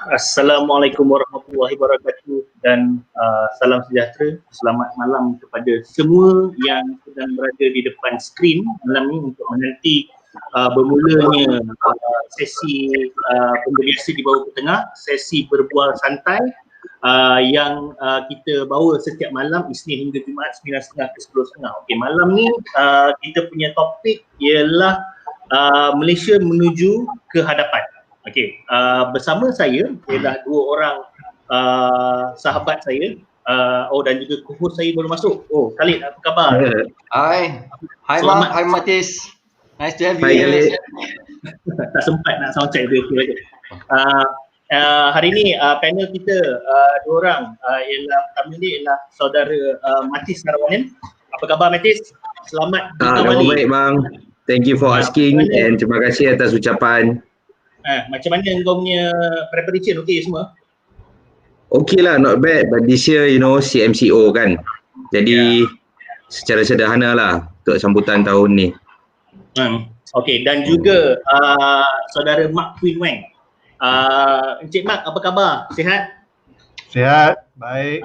Assalamualaikum warahmatullahi wabarakatuh dan salam sejahtera. Selamat malam kepada semua yang sedang berada di depan skrin malam ni untuk menanti bermulanya sesi Benda Biasa Dibawa ke Tengah, sesi berbual santai yang kita bawa setiap malam Isnin hingga Jumaat 9.30 ke 10.30. Okey, malam ni kita punya topik ialah Malaysia menuju ke hadapan. Okey, bersama saya ialah dua orang sahabat saya, dan juga co-host saya baru masuk. Khalid, apa khabar? Hai Mak, hai Mathis. Nice to have you here. Tak sempat nak sound check dia. Hari ni panel kita dua orang, pertama ni ialah saudara Mathis Sarawanan. Apa khabar Mathis? Selamat kembali. Baik bang. Thank you for asking and terima kasih atas ucapan. Macam mana kau punya preparation, okey semua? Okay lah, not bad. But this year, CMCO kan. Jadi secara sederhana lah untuk sambutan tahun ni. Okey, dan juga saudara Mak Khuin Weng. Encik Mak, apa khabar? Sihat? Sihat, baik.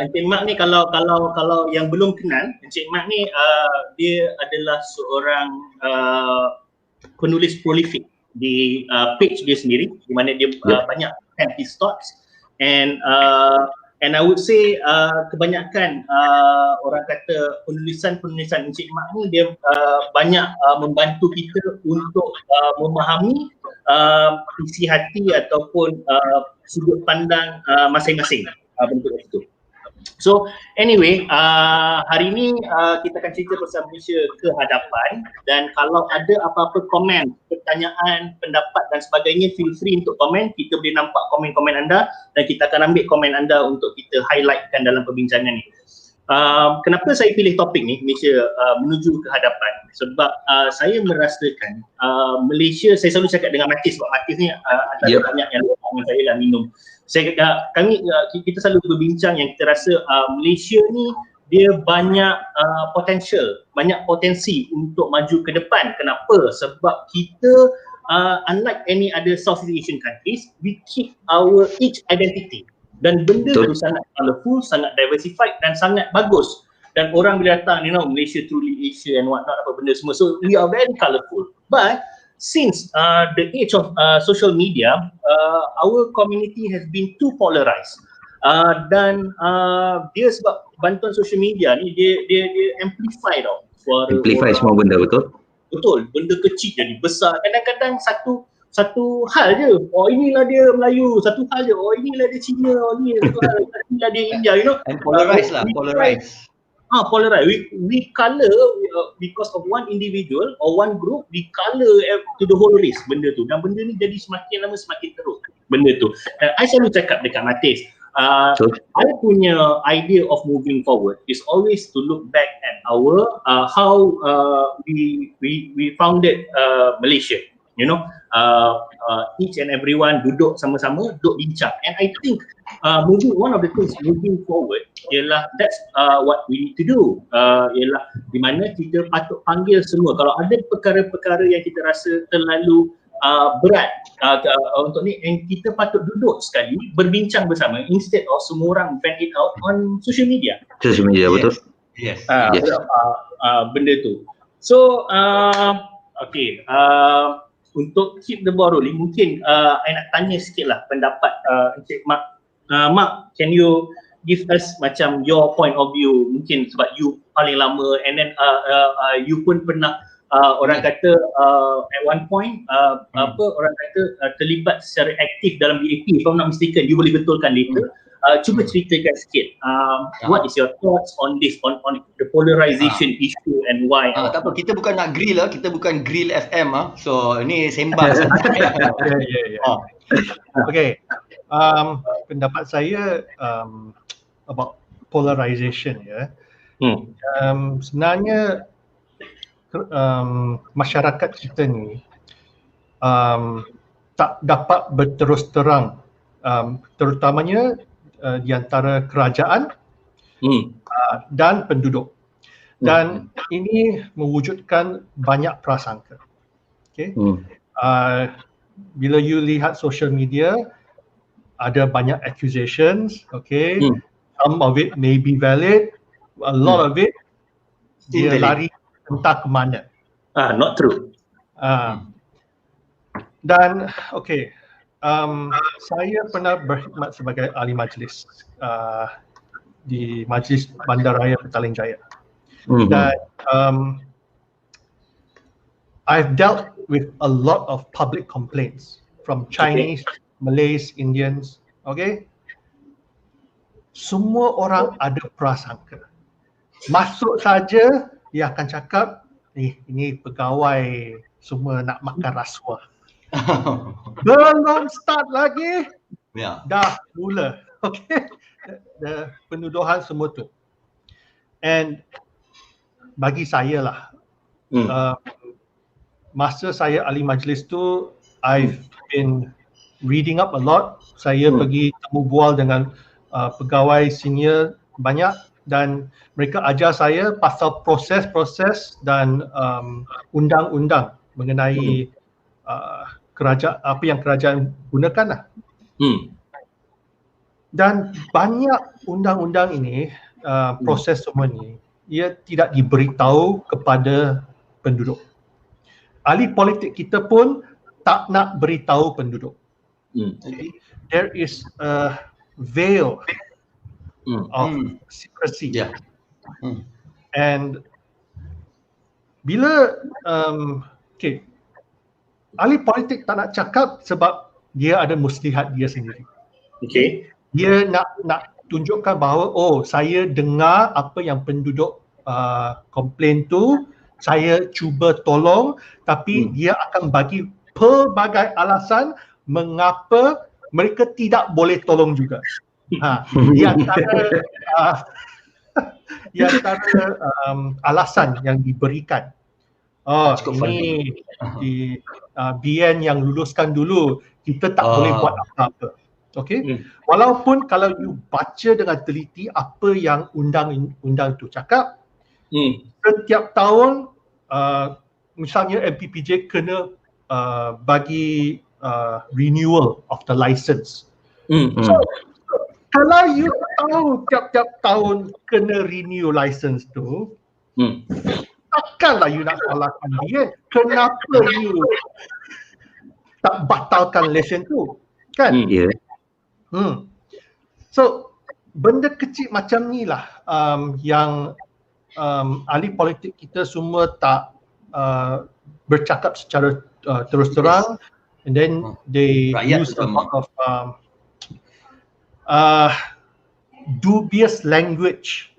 Encik Mak ni kalau yang belum kenal, Encik Mak ni dia adalah seorang penulis prolific di page dia sendiri, di mana dia banyak his thoughts and I would say kebanyakan orang kata penulisan Encik Mak ni dia banyak membantu kita untuk memahami isi hati ataupun sudut pandang masing-masing bentuk itu. So anyway, hari ni kita akan cerita pasal Malaysia ke hadapan, dan kalau ada apa-apa komen, pertanyaan, pendapat dan sebagainya, feel free untuk komen. Kita boleh nampak komen-komen anda dan kita akan ambil komen anda untuk kita highlightkan dalam perbincangan ni. Kenapa saya pilih topik ni, Malaysia menuju ke hadapan? Sebab saya merasakan Malaysia, saya selalu cakap dengan Mathis, sebab Mathis ni ada banyak yang dengan saya lah minum. Kita selalu berbincang yang kita rasa Malaysia ni dia banyak potensi untuk maju ke depan. Kenapa? Sebab kita unlike any other Southeast Asian countries, we keep our each identity. Dan benda tu sangat colourful, sangat diversified dan sangat bagus. Dan orang bila datang, Malaysia truly Asia and what not, apa benda semua. So we are very colourful. But since the age of social media, our community has been too polarized. Dan dia sebab bantuan social media ni dia amplify tau. Amplify semua benda, betul? Betul, benda kecil jadi besar. Kadang-kadang satu hal je, inilah dia Melayu, satu hal je, inilah dia Cina, inilah dia India, And polarize lah, polarize. Polarize. We color because of one individual or one group, we color to the whole race benda tu. Dan benda ni jadi semakin lama semakin teruk benda tu. Dan I selalu cakap dekat Mathis, I punya idea of moving forward is always to look back at our how we founded Malaysia. Each and everyone duduk sama-sama, duduk bincang. And I think one of the things moving forward ialah that's what we need to do. Ialah di mana kita patut panggil semua. Kalau ada perkara-perkara yang kita rasa terlalu berat untuk ni, and kita patut duduk sekali berbincang bersama instead of semua orang vent it out on social media. Social media, betul? Yes. Benda tu. So okay. Untuk keep the ball rolling, mungkin I nak tanya sikit lah pendapat Encik Mak. Mak, can you give us macam your point of view, mungkin sebab you paling lama, and then you pun pernah orang kata at one point orang kata terlibat secara aktif dalam BAP, if I'm not mistaken, you boleh betulkan later. Cuba ceritakan sikit what is your thoughts on this, on the polarization issue and why. Tak apa, kita bukan nak grill lah, kita bukan grill FM so ni sembang. Okay, pendapat saya about polarization sebenarnya masyarakat kita ni tak dapat berterus terang, terutamanya di antara kerajaan dan penduduk, dan ini mewujudkan banyak prasangka. bila you lihat social media, ada banyak accusations, okay? Some of it may be valid, a lot of it dia lari entah ke mana. Not true. Dan okay, saya pernah berkhidmat sebagai ahli majlis di Majlis Bandaraya Petaling Jaya. Dan I've dealt with a lot of public complaints from Chinese, Malays, Indians, okay? Semua orang ada prasangka. Masuk saja dia akan cakap, ini pegawai semua nak makan rasuah. Belum start lagi, dah mula, okay? The penuduhan semua tu. And bagi saya lah, masa saya ahli majlis tu, I've been reading up a lot. Saya pergi temu bual dengan pegawai senior banyak dan mereka ajar saya pasal proses-proses dan undang-undang mengenai kerajaan, apa yang kerajaan gunakan lah. Dan banyak undang-undang ini, proses semua ni, ia tidak diberitahu kepada penduduk. Ahli politik kita pun tak nak beritahu penduduk. There is a veil of secrecy. And bila ahli politik tak nak cakap sebab dia ada muslihat dia sendiri. Dia nak tunjukkan bahawa saya dengar apa yang penduduk komplain tu, saya cuba tolong, tapi dia akan bagi pelbagai alasan mengapa mereka tidak boleh tolong juga. Di antara alasan yang diberikan, ini di BN yang luluskan dulu, kita tak boleh buat apa-apa. Okay? Walaupun kalau you baca dengan teliti apa yang undang-undang tu cakap, setiap tahun misalnya MPPJ kena bagi renewal of the license. So kalau you tahu tiap-tiap tahun kena renew license tu, takkanlah you nak salahkan dia. Kenapa you tak batalkan lesen tu? Kan? So benda kecil macam ni lah yang ahli politik kita semua tak bercakap secara terus terang, and then they use a lot of dubious language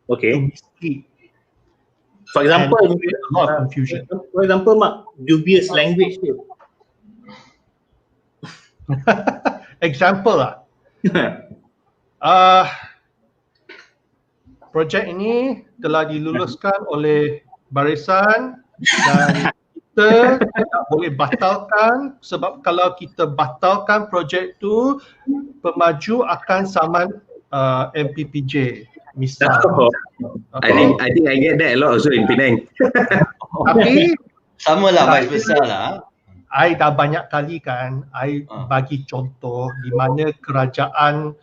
to mislead. For example, a lot of confusion. For example, Mak, dubious language tu. Example lah. Projek ini telah diluluskan oleh barisan dan kita tidak boleh batalkan, sebab kalau kita batalkan projek tu, pemaju akan saman MPPJ misal. I think I get that a lot also in Penang. Tapi sama lah, vice versa lah. I dah banyak kali kan, I bagi contoh di mana kerajaan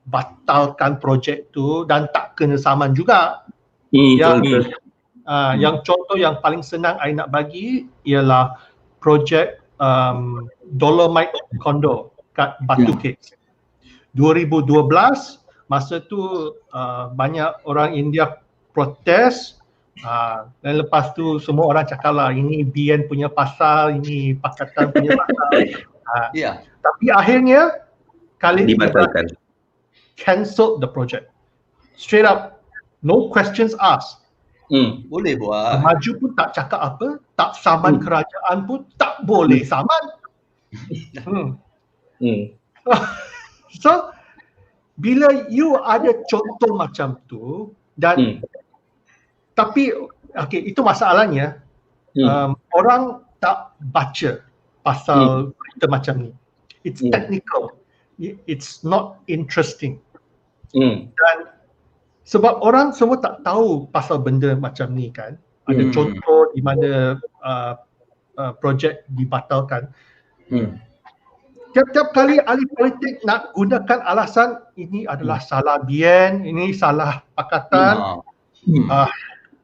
batalkan projek tu dan tak kena saman juga. Yang contoh yang paling senang I nak bagi ialah projek Dolomite Condo kat Batu Caves. 2012, masa tu banyak orang India protes. Dan lepas tu semua orang cakap lah, ini BN punya pasal, ini Pakatan punya pasal. Tapi akhirnya Khalid dibatalkan, cancelled the project straight up, no questions asked. Boleh buat. Maju pun tak cakap apa, tak saman kerajaan pun tak boleh saman. So bila you ada contoh macam tu dan tapi itu masalahnya, orang tak baca pasal berita macam ni. It's technical, it's not interesting. Dan sebab orang semua tak tahu pasal benda macam ni kan, ada contoh di mana projek dibatalkan. Tiap-tiap kali ahli politik nak gunakan alasan ini adalah salah bien, ini salah pakatan.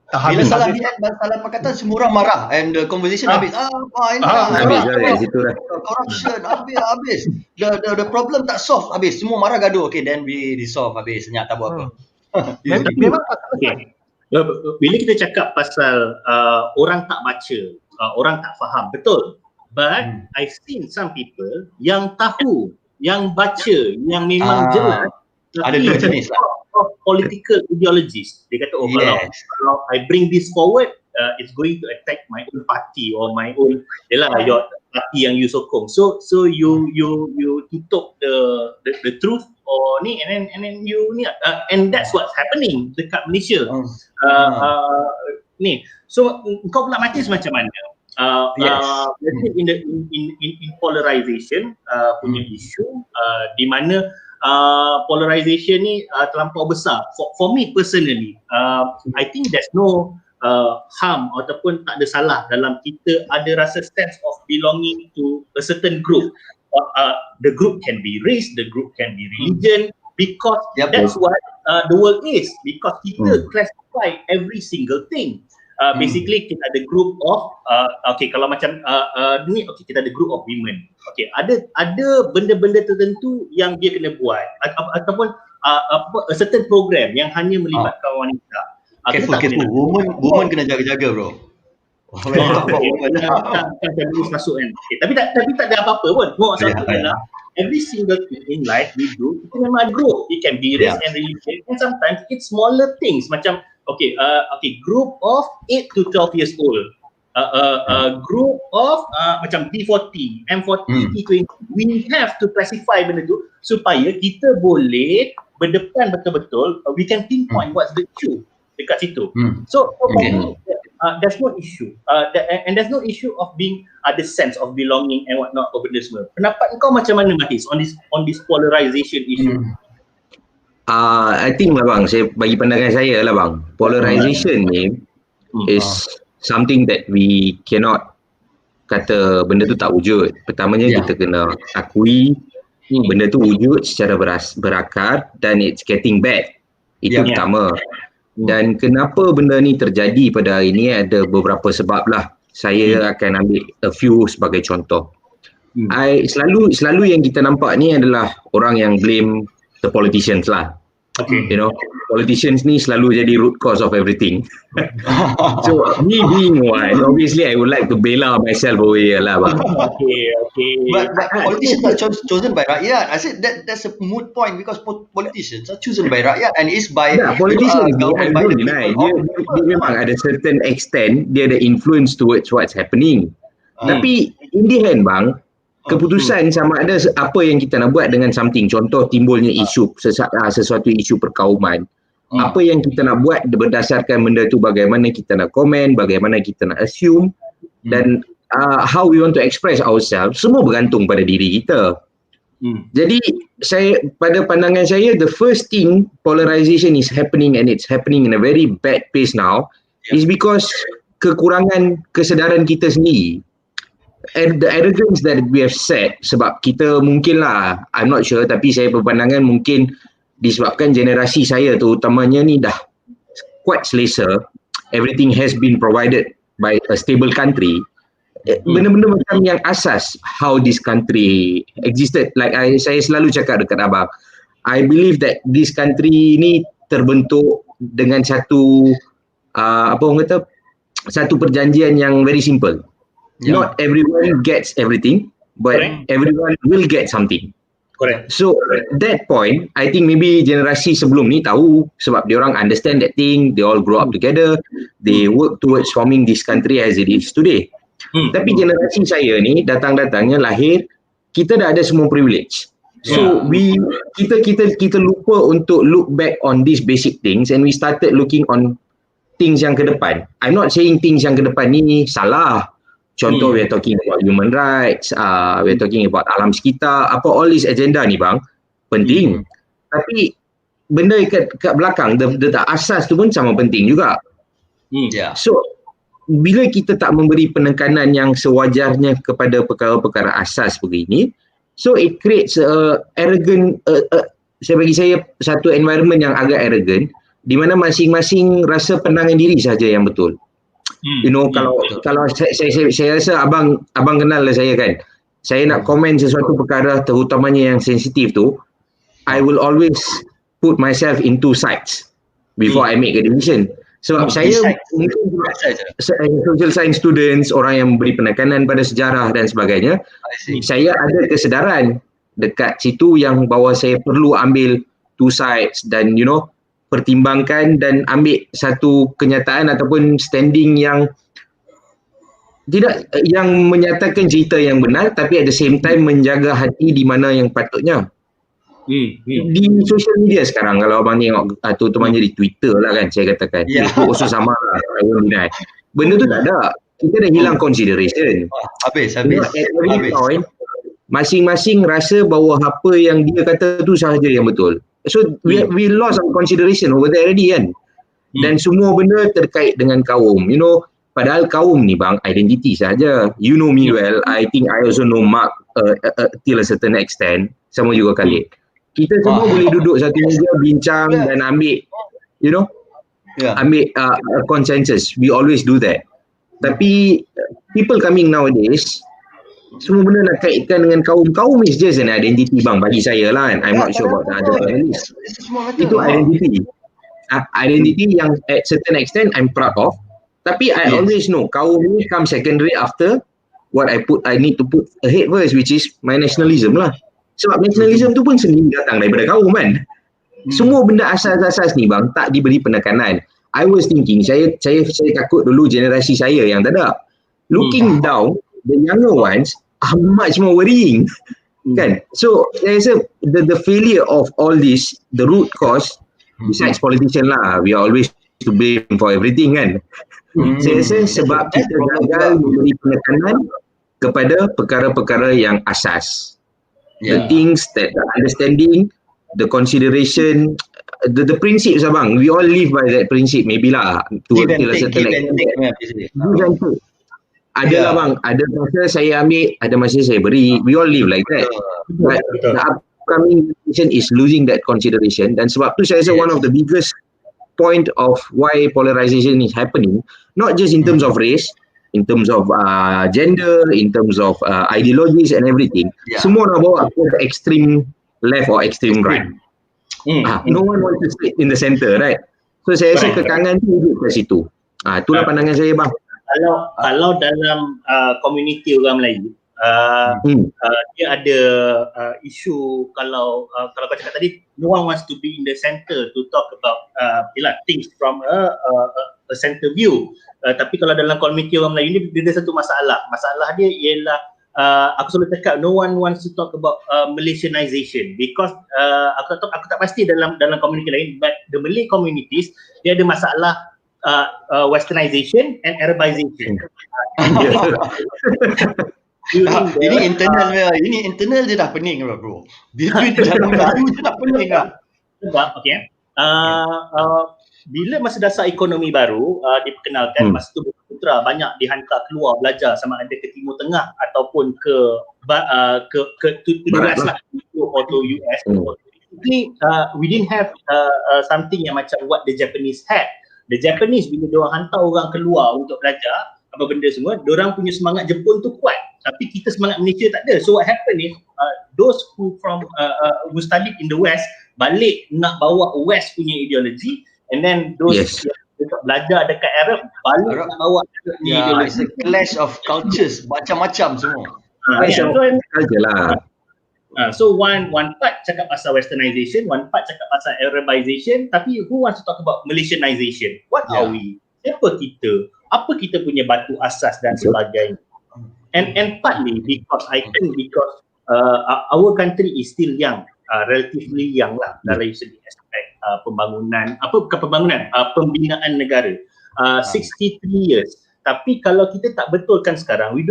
Bila salah bian, salah pakatan, semua orang marah and the conversation habis. Ini habis lah kat situ dah. corruption, habis. The problem tak solve, habis. Semua marah gaduh. Okay, then we resolve, habis. Senyap, tak buat apa. Memang tak selesai. Bila kita cakap pasal orang tak baca, orang tak faham, betul. But I've seen some people yang tahu, yang baca, yang memang jelas. Ada dua jenis lah. Political ideologies. Dia kata, kalau I bring this forward, it's going to attack my own party or my own, your party yang you sokong. So you tutup the truth or ni, and then you ni, and that's what's happening dekat Malaysia. Ni. So kau pula Mathis macam mana? In polarization punya isu, di mana polarization ni terlampau besar. For me personally, I think there's no harm ataupun tak ada salah dalam kita ada rasa sense of belonging to a certain group. The group can be race, the group can be religion, because that's what the world is. Because kita classify every single thing. Basically kita ada group of kalau macam ni, kita ada group of women. Ada benda-benda tertentu yang dia kena buat ataupun a certain program yang hanya melibatkan wanita. Careful. Woman kena jaga-jaga, bro. Tapi tak ada apa-apa pun. Satu ialah every single thing in life we do, kita memang ada group. It can be race and religion, and sometimes it's smaller things macam group of 8 to 12 years old, group of macam B40, M40, T20. We have to classify benda tu supaya kita boleh berdepan betul-betul. We can pinpoint what's the issue dekat situ. So for me, there's no issue, and there's no issue of being the sense of belonging and whatnot over this world. Pendapat kau macam mana, Mathis, on this polarization issue? I think lah bang, saya bagi pandangan saya lah bang, polarization ni is something that we cannot kata benda tu tak wujud. Pertamanya kita kena akui benda tu wujud secara berakar dan it's getting bad. Itu pertama. Dan kenapa benda ni terjadi pada hari ni ada beberapa sebab lah. Saya akan ambil a few sebagai contoh. Selalu yang kita nampak ni adalah orang yang blame the politicians lah. You know, politicians ni selalu jadi root cause of everything. So me being one, obviously I would like to bela myself over here lah bang. But politicians are chosen by rakyat. I said that's a moot point because politicians are chosen by rakyat and is by politicians. Dia memang ada certain extent dia ada influence towards what's happening. Tapi in the end bang, keputusan sama ada apa yang kita nak buat dengan something, contoh timbulnya isu sesuatu isu perkauman, apa yang kita nak buat berdasarkan benda tu, bagaimana kita nak komen, bagaimana kita nak assume, dan how we want to express ourselves, semua bergantung pada diri kita. Jadi pada pandangan saya, the first thing polarization is happening and it's happening in a very bad pace now is because kekurangan kesedaran kita sendiri. And the arrogance that we have set, sebab kita mungkin lah, I'm not sure, tapi saya berpandangan mungkin disebabkan generasi saya tu utamanya ni dah quite selesa, everything has been provided by a stable country. Benda-benda macam yang asas how this country existed, like saya selalu cakap dekat abang, I believe that this country ni terbentuk dengan satu satu perjanjian yang very simple. Not everyone gets everything, but everyone will get something. Correct. So at that point, I think maybe generasi sebelum ni tahu sebab dia orang understand that thing, they all grow up together, they work towards forming this country as it is today. Tapi generasi saya ni datang-datangnya lahir, kita dah ada semua privilege. So kita lupa untuk look back on these basic things and we started looking on things yang ke depan. I'm not saying things yang ke depan ni salah. Contoh, we are talking about human rights, we are talking about alam sekitar, all this agenda ni bang, penting. Tapi benda kat belakang, the asas tu pun sama penting juga. So, bila kita tak memberi penekanan yang sewajarnya kepada perkara-perkara asas begini, so it creates arrogant, bagi saya satu environment yang agak arrogant, di mana masing-masing rasa pandangan diri saja yang betul. Kalau saya rasa abang kenal lah saya kan. Saya nak komen sesuatu perkara terutamanya yang sensitif tu, I will always put myself into sides before I make a decision. Sebab saya mungkin social science students, orang yang beri penekanan pada sejarah dan sebagainya, saya ada kesedaran dekat situ yang bahawa saya perlu ambil two sides dan pertimbangkan dan ambil satu kenyataan ataupun standing yang tidak, yang menyatakan cerita yang benar tapi at the same time menjaga hati di mana yang patutnya. Di social media sekarang, kalau abang tengok terutamanya di Twitter lah kan, saya katakan Facebook also sama lah, benda tu tak ada, kita dah hilang consideration. Habis. Masing-masing rasa bahawa apa yang dia kata tu sahaja yang betul. So we lost our consideration over there already kan. Dan semua benda terkait dengan kaum. Padahal kaum ni bang, identiti sahaja. You know me well. I think I also know Mak till a certain extent. Sama juga Khalid. Kita semua boleh duduk satu meja, bincang dan ambil ambil consensus. We always do that. Tapi people coming nowadays, semua benda nak kaitkan dengan kaum is just an identity bang, bagi saya lah kan. I'm not sure about the other analysts. Itu identity yang at certain extent I'm proud of, tapi I always know kaum ni come secondary after what I need to put ahead first, which is my nationalism lah. Sebab nationalism tu pun sendiri datang daripada kaum kan. Semua benda asas-asas ni bang tak diberi penekanan. I was thinking, saya takut dulu generasi saya yang tak ada. Looking down, the younger ones are much more worrying. Kan? So, saya rasa the failure of all this, the root cause, besides politician lah, we are always to blame for everything kan. Saya rasa sebab kita gagal memberi penekanan kepada perkara-perkara yang asas. The things that the understanding, the consideration, the principles abang, we all live by that principle maybe lah. Give and take. Ada lah bang, ada masa saya ambil, ada masa saya beri. We all live like that. But the upcoming generation is losing that consideration, dan sebab tu saya rasa one of the biggest point of why polarization is happening, not just in terms of race, in terms of gender, in terms of ideologies and everything. Semua nak bawa ke extreme left or extreme right. No one wants to sit in the center, right? So saya rasa kekangan tu duduk kat situ. Itulah pandangan saya bang. Kalau dalam komuniti orang Melayu, dia ada isu, kalau kau cakap tadi, no one wants to be in the center to talk about things from a center view. Tapi kalau dalam komuniti orang Melayu ni, dia ada satu masalah. Masalah dia ialah, aku selalu cakap, no one wants to talk about Malaysianization, because aku tak pasti dalam komuniti lain, but the Malay communities, dia ada masalah westernization and Arabization. Ini internal dia dah pening lah bro. Dia dah pening lah. Sebab bila masa dasar ekonomi baru diperkenalkan, masa tu putra banyak dihantar keluar belajar, sama ada ke Timur Tengah ataupun ke US lah, atau US. We didn't have something yang macam what the Japanese had. The Japanese, bila diorang hantar orang keluar untuk belajar apa benda semua, diorang punya semangat Jepun tu kuat, tapi kita semangat Malaysia tak ada. So what happened is those who studied in the West balik nak bawa West punya ideologi, and then those yang belajar dekat Arab balik nak bawa ideologi. It's a clash of cultures, macam-macam semua. So one part cakap pasal westernization, one part cakap pasal Arabization, tapi who wants to talk about Malaysianization? What are we? Siapa kita? Apa kita punya batu asas dan sebagainya? And partly because I think because our country is still young, relatively young lah dari segi aspek pembinaan negara. 63 years. Tapi kalau kita tak betulkan sekarang, we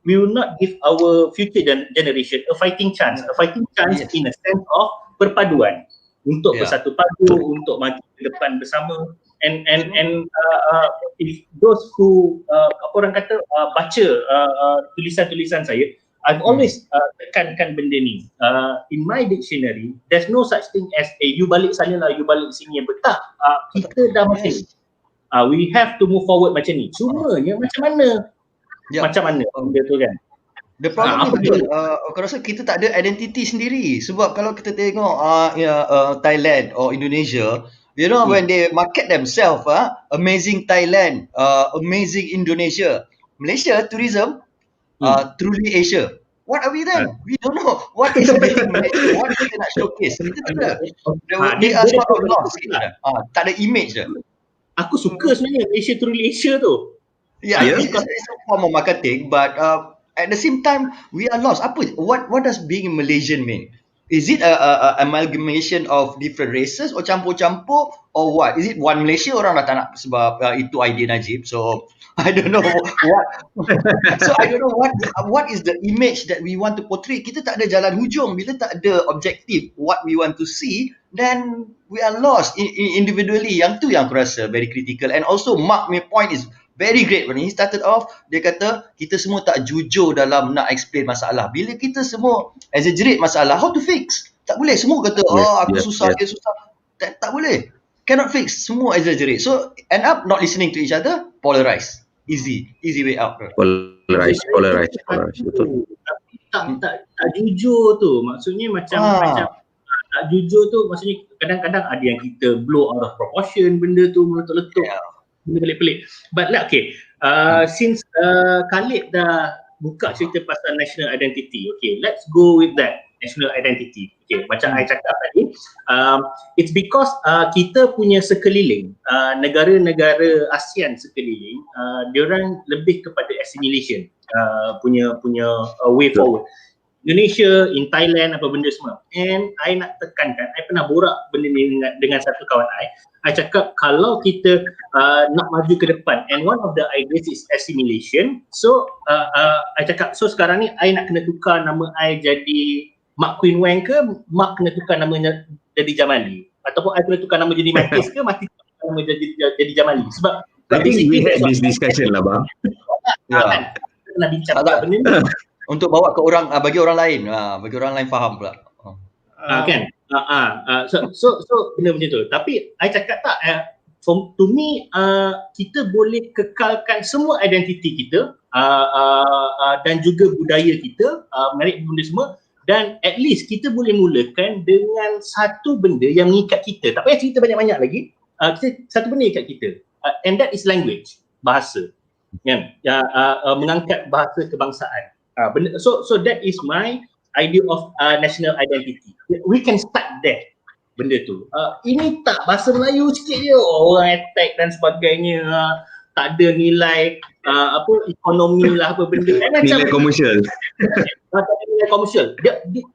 will not give our future generation a fighting chance. A fighting chance in a sense of perpaduan, untuk bersatu padu, untuk maju ke depan bersama. if those who orang kata baca tulisan-tulisan saya, I've always tekankan benda ni. In my dictionary, there's no such thing as you balik sana lah, you balik sini. Tak, kita dah macam ni. We have to move forward macam ni. Cumanya macam mana? Macam mana benda tu kan? The problem ni betul. Aku rasa kita tak ada identiti sendiri. Sebab kalau kita tengok Thailand or Indonesia, you know, when they market themselves, amazing Thailand, amazing Indonesia, Malaysia tourism, truly Asia. What are we then? We don't know. What is amazing Malaysia? What kita nak showcase? Kita tak ada. We are sort of lost. Tak ada image dah. Aku suka sebenarnya Asia truly Asia tu. It's a form of marketing, but at the same time we are lost. What does being a Malaysian mean? Is it a amalgamation of different races or campur-campur or what? Is it one Malaysia? Orang dah tak nak sebab itu idea Najib. So I don't know what. So I don't know what is the image that we want to portray. Kita tak ada jalan hujung. Bila tak ada objektif what we want to see, then we are lost individually. Yang tu yang aku rasa very critical. And also Mak my point is very great. When he started off, dia kata kita semua tak jujur dalam nak explain masalah. Bila kita semua exaggerate masalah, how to fix? Tak boleh. Semua kata aku susah, dia susah. Tak boleh. Cannot fix. Semua exaggerate. So end up not listening to each other, polarize. Easy way out. Polarize. Betul. Tak jujur tu. Maksudnya macam tak jujur tu, maksudnya kadang-kadang ada yang kita blow out of proportion benda tu, meletup-letup. Benda pelik-pelik. But okay, since Khalid dah buka cerita pasal national identity, okay, let's go with that, national identity. Okay, macam I cakap tadi, it's because kita punya sekeliling, negara-negara ASEAN sekeliling, diorang lebih kepada assimilation, punya way forward. Indonesia, in Thailand, apa benda semua. And I nak tekankan, I pernah borak benda ni dengan satu kawan I cakap kalau kita nak maju ke depan, and one of the ideas is assimilation. So I cakap, so sekarang ni I nak kena tukar nama I jadi Mak Khuin Weng ke, Mak kena tukar namanya jadi Jamali, ataupun I kena tukar nama jadi Mathis ke, Mathis tukar nama jadi Jamali. Sebab I think we had this discussion lah bang. Kan kita kena bincang benda ni untuk bawa ke orang, bagi orang lain, bagi orang lain faham pula. Kan? So benda macam tu. Tapi I cakap tak, to me kita boleh kekalkan semua identiti kita dan juga budaya kita, menarik benda semua, dan at least kita boleh mulakan dengan satu benda yang mengikat kita. Tak payah cerita banyak-banyak lagi. Satu benda ikat kita, and that is language, bahasa. Mengangkat bahasa kebangsaan. So that is my idea of national identity. We can start there, benda tu. Ini tak bahasa Melayu sikit je, orang attack dan sebagainya, tak ada nilai ekonomi lah apa benda. Nilai komersial. Nilai komersial.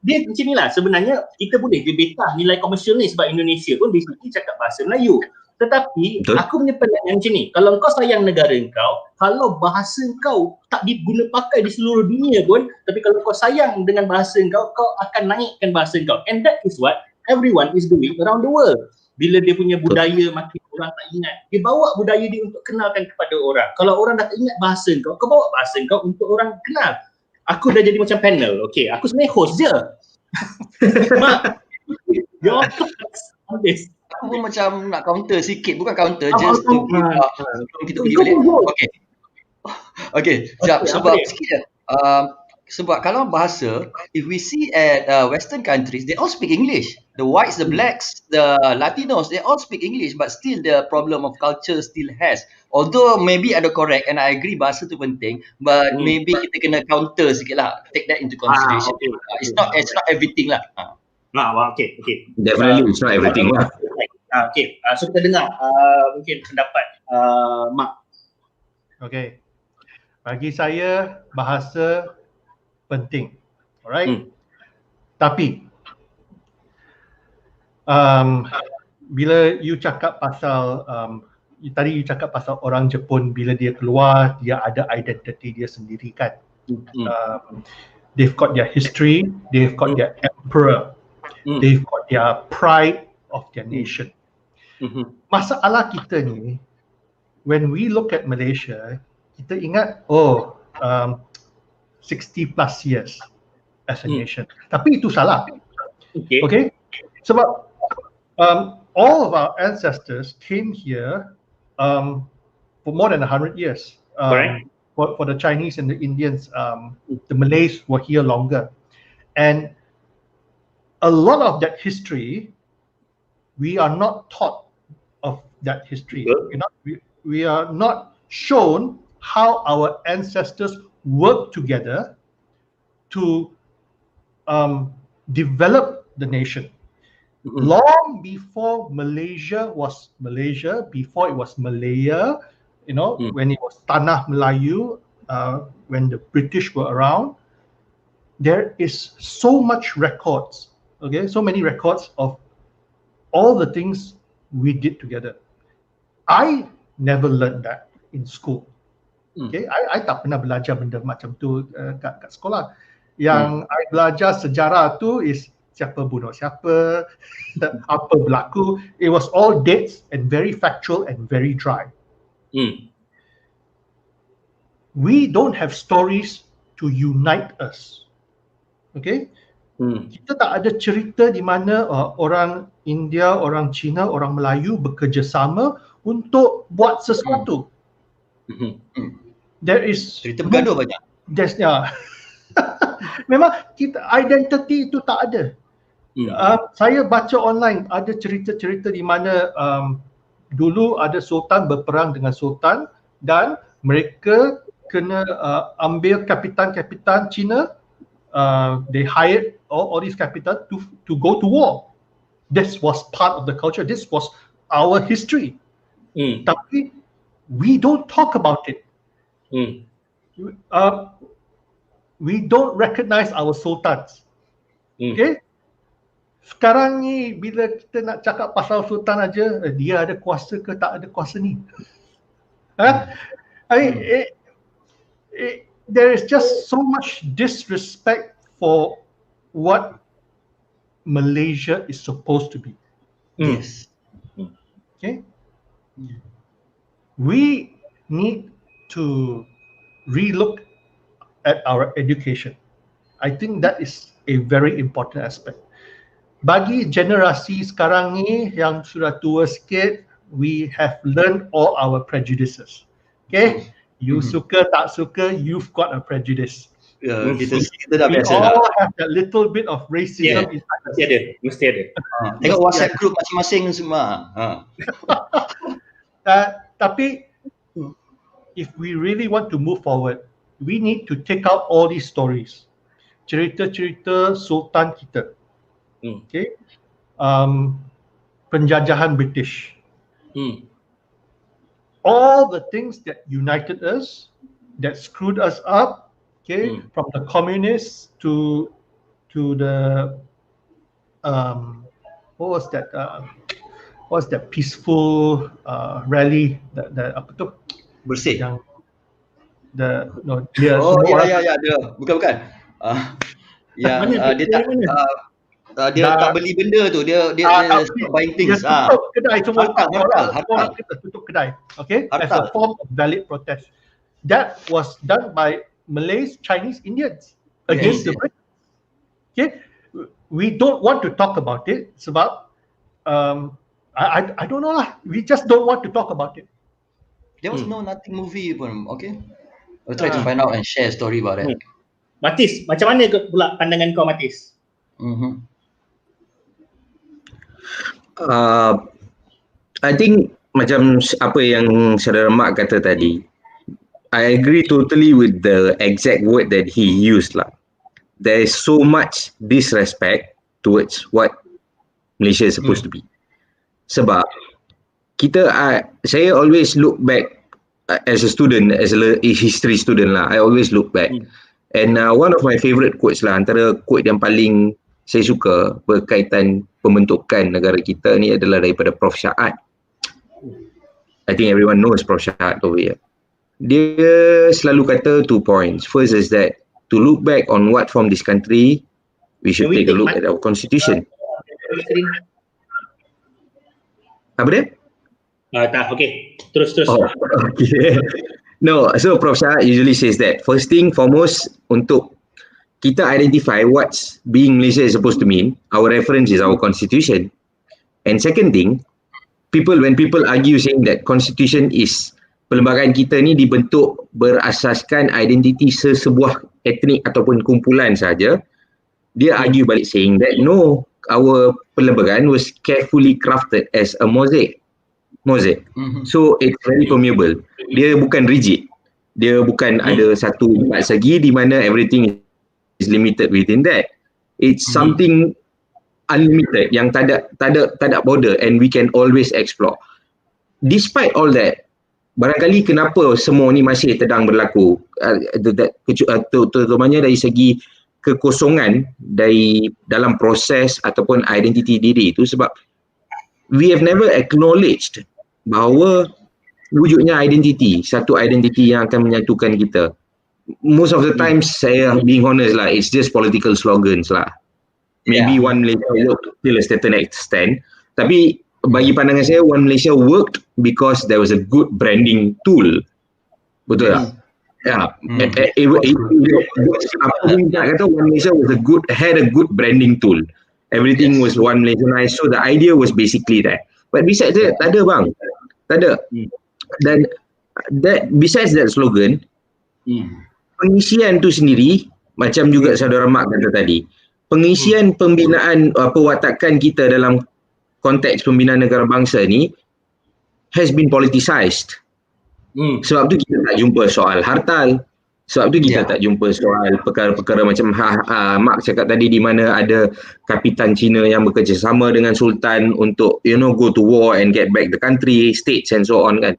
Dia macam ni lah sebenarnya. Kita boleh betah nilai komersial ni sebab Indonesia pun basically cakap bahasa Melayu. Tetapi aku punya pandangan macam ni, kalau kau sayang negara kau, kalau bahasa kau tak diguna pakai di seluruh dunia pun, tapi kalau kau sayang dengan bahasa kau, kau akan naikkan bahasa kau. And that is what everyone is doing around the world. Bila dia punya budaya makin orang tak ingat, dia bawa budaya dia untuk kenalkan kepada orang. Kalau orang dah tak ingat bahasa kau, kau bawa bahasa kau untuk orang kenal. Aku dah jadi macam panel, okay. Aku sebenarnya host je. Mak, your habis. Aku pun macam nak counter sikit, bukan counter, just to kita pergi balik. Okay, sekejap, sebab sikit je. Sebab kalau bahasa, if we see at Western countries, they all speak English. The whites, the blacks, the Latinos, they all speak English, but still the problem of culture still has. Although maybe ada correct, and I agree bahasa tu penting, but maybe kita kena counter sikit lah, take that into consideration. It's not everything lah. Okay. Definitely it's not everything lah. Okay, so kita dengar mungkin pendapat Mak. Okay, bagi saya bahasa penting, alright. Tapi bila you cakap pasal tadi you cakap pasal orang Jepun, bila dia keluar dia ada identity dia sendiri kan. They've got their history, they've got their emperor, they've got their pride of their nation. Masalah kita ni, when we look at Malaysia, kita ingat 60 plus years as a nation. Tapi itu salah. Okay? Sebab all of our ancestors came here for more than 100 years. For the Chinese and the Indians, the Malays were here longer. And a lot of that history, we are not taught of that history. We are not shown how our ancestors worked together to develop the nation. Long before Malaysia was Malaysia, before it was Malaya, when it was Tanah Melayu, when the British were around, there is so much records, so many records of all the things we did together. I never learned that in school. I tak pernah belajar benda macam tu kat sekolah. Yang I belajar sejarah tu is siapa bunuh siapa, apa berlaku. It was all dates and very factual and very dry. We don't have stories to unite us. Kita tak ada cerita di mana orang India, orang Cina, orang Melayu bekerjasama untuk buat sesuatu. There is cerita bergaduh banyak. Memang kita identity itu tak ada. Saya baca online ada cerita-cerita di mana dulu ada sultan berperang dengan sultan dan mereka kena ambil kapitan-kapitan Cina. They hired all these capital to go to war. This was part of the culture. This was our history. Tapi we don't talk about it. We don't recognize our sultans. Sekarang ni bila kita nak cakap pasal sultan aja, dia ada kuasa ke tak ada kuasa ni? There is just so much disrespect for what Malaysia is supposed to be. Yes. We need to relook at our education. I think that is a very important aspect. Bagi generasi sekarang ni yang sudah tua sikit, we have learned all our prejudices. You suka tak suka, you've got a prejudice. Kita dah biasa we dah. all have that little bit of racism inside us. Mesti ada. Tengok WhatsApp group masing-masing semua. Tapi if we really want to move forward, we need to take out all these stories. Cerita-cerita sultan kita. Penjajahan British. All the things that united us, that screwed us up, from the communists to the what was that peaceful rally, that apa tu? Bersih. Yang dia bukan. Dia tak beli benda tu, dia stop buying things. Dia tutup kedai semua. Hartal. Kita tutup kedai. As a form of valid protest. That was done by Malays, Chinese, Indians against the British. We don't want to talk about it sebab I don't know lah. We just don't want to talk about it. There was nothing movie pun. I'll try to find out and share a story about it. Mathis, macam mana pula pandangan kau, Mathis? I think macam apa yang saudara Mak kata tadi, I agree totally with the exact word that he used lah. There is so much disrespect towards what Malaysia is supposed to be. Sebab saya always look back as a student, as a history student lah. I always look back. And one of my favourite quotes lah, antara quote yang paling saya suka berkaitan pembentukan negara kita ni adalah daripada Prof. Syaad. I think everyone knows Prof. Syaad over here. Dia selalu kata 2 points. First is that to look back on what formed this country, we should take a look at our constitution. Apa dia? Tak, okay. Terus. Oh, okay. No, so Prof Shah usually says that first thing foremost, untuk kita identify what's being Malaysia is supposed to mean, our reference is our constitution. And second thing, when people argue saying that constitution is, perlembagaan kita ni dibentuk berasaskan identiti sesebuah etnik ataupun kumpulan saja, dia argue balik saying that no, our perlembagaan was carefully crafted as a mosaic. So it's very permeable. Dia bukan rigid. Dia bukan ada satu empat segi di mana everything is limited within that. It's something unlimited yang tak ada border and we can always explore. Despite all that, barangkali kenapa semua ni masih sedang berlaku, terutamanya dari segi kekosongan dari dalam proses ataupun identiti diri itu, sebab we have never acknowledged bahawa wujudnya identiti, satu identiti yang akan menyatukan kita. Most of the times, saya being honest lah, it's just political slogans lah. Maybe One Malaysia worked till a certain extent, tapi bagi pandangan saya, One Malaysia worked because there was a good branding tool. Betul tak? Apa pun kita kata, One Malaysia had a good branding tool. Everything was One Malaysia, so the idea was basically that. But besides that, tak ada bang. Tak ada. Dan besides that slogan, pengisian tu sendiri, macam juga saudara Mak kata tadi, pengisian pembinaan perwatakan kita dalam konteks pembinaan negara bangsa ni has been politicized. Sebab tu kita tak jumpa soal hartal. Sebab tu kita tak jumpa soal perkara-perkara macam Mak cakap tadi, di mana ada kapitan Cina yang bekerjasama dengan Sultan untuk go to war and get back the country, states and so on kan.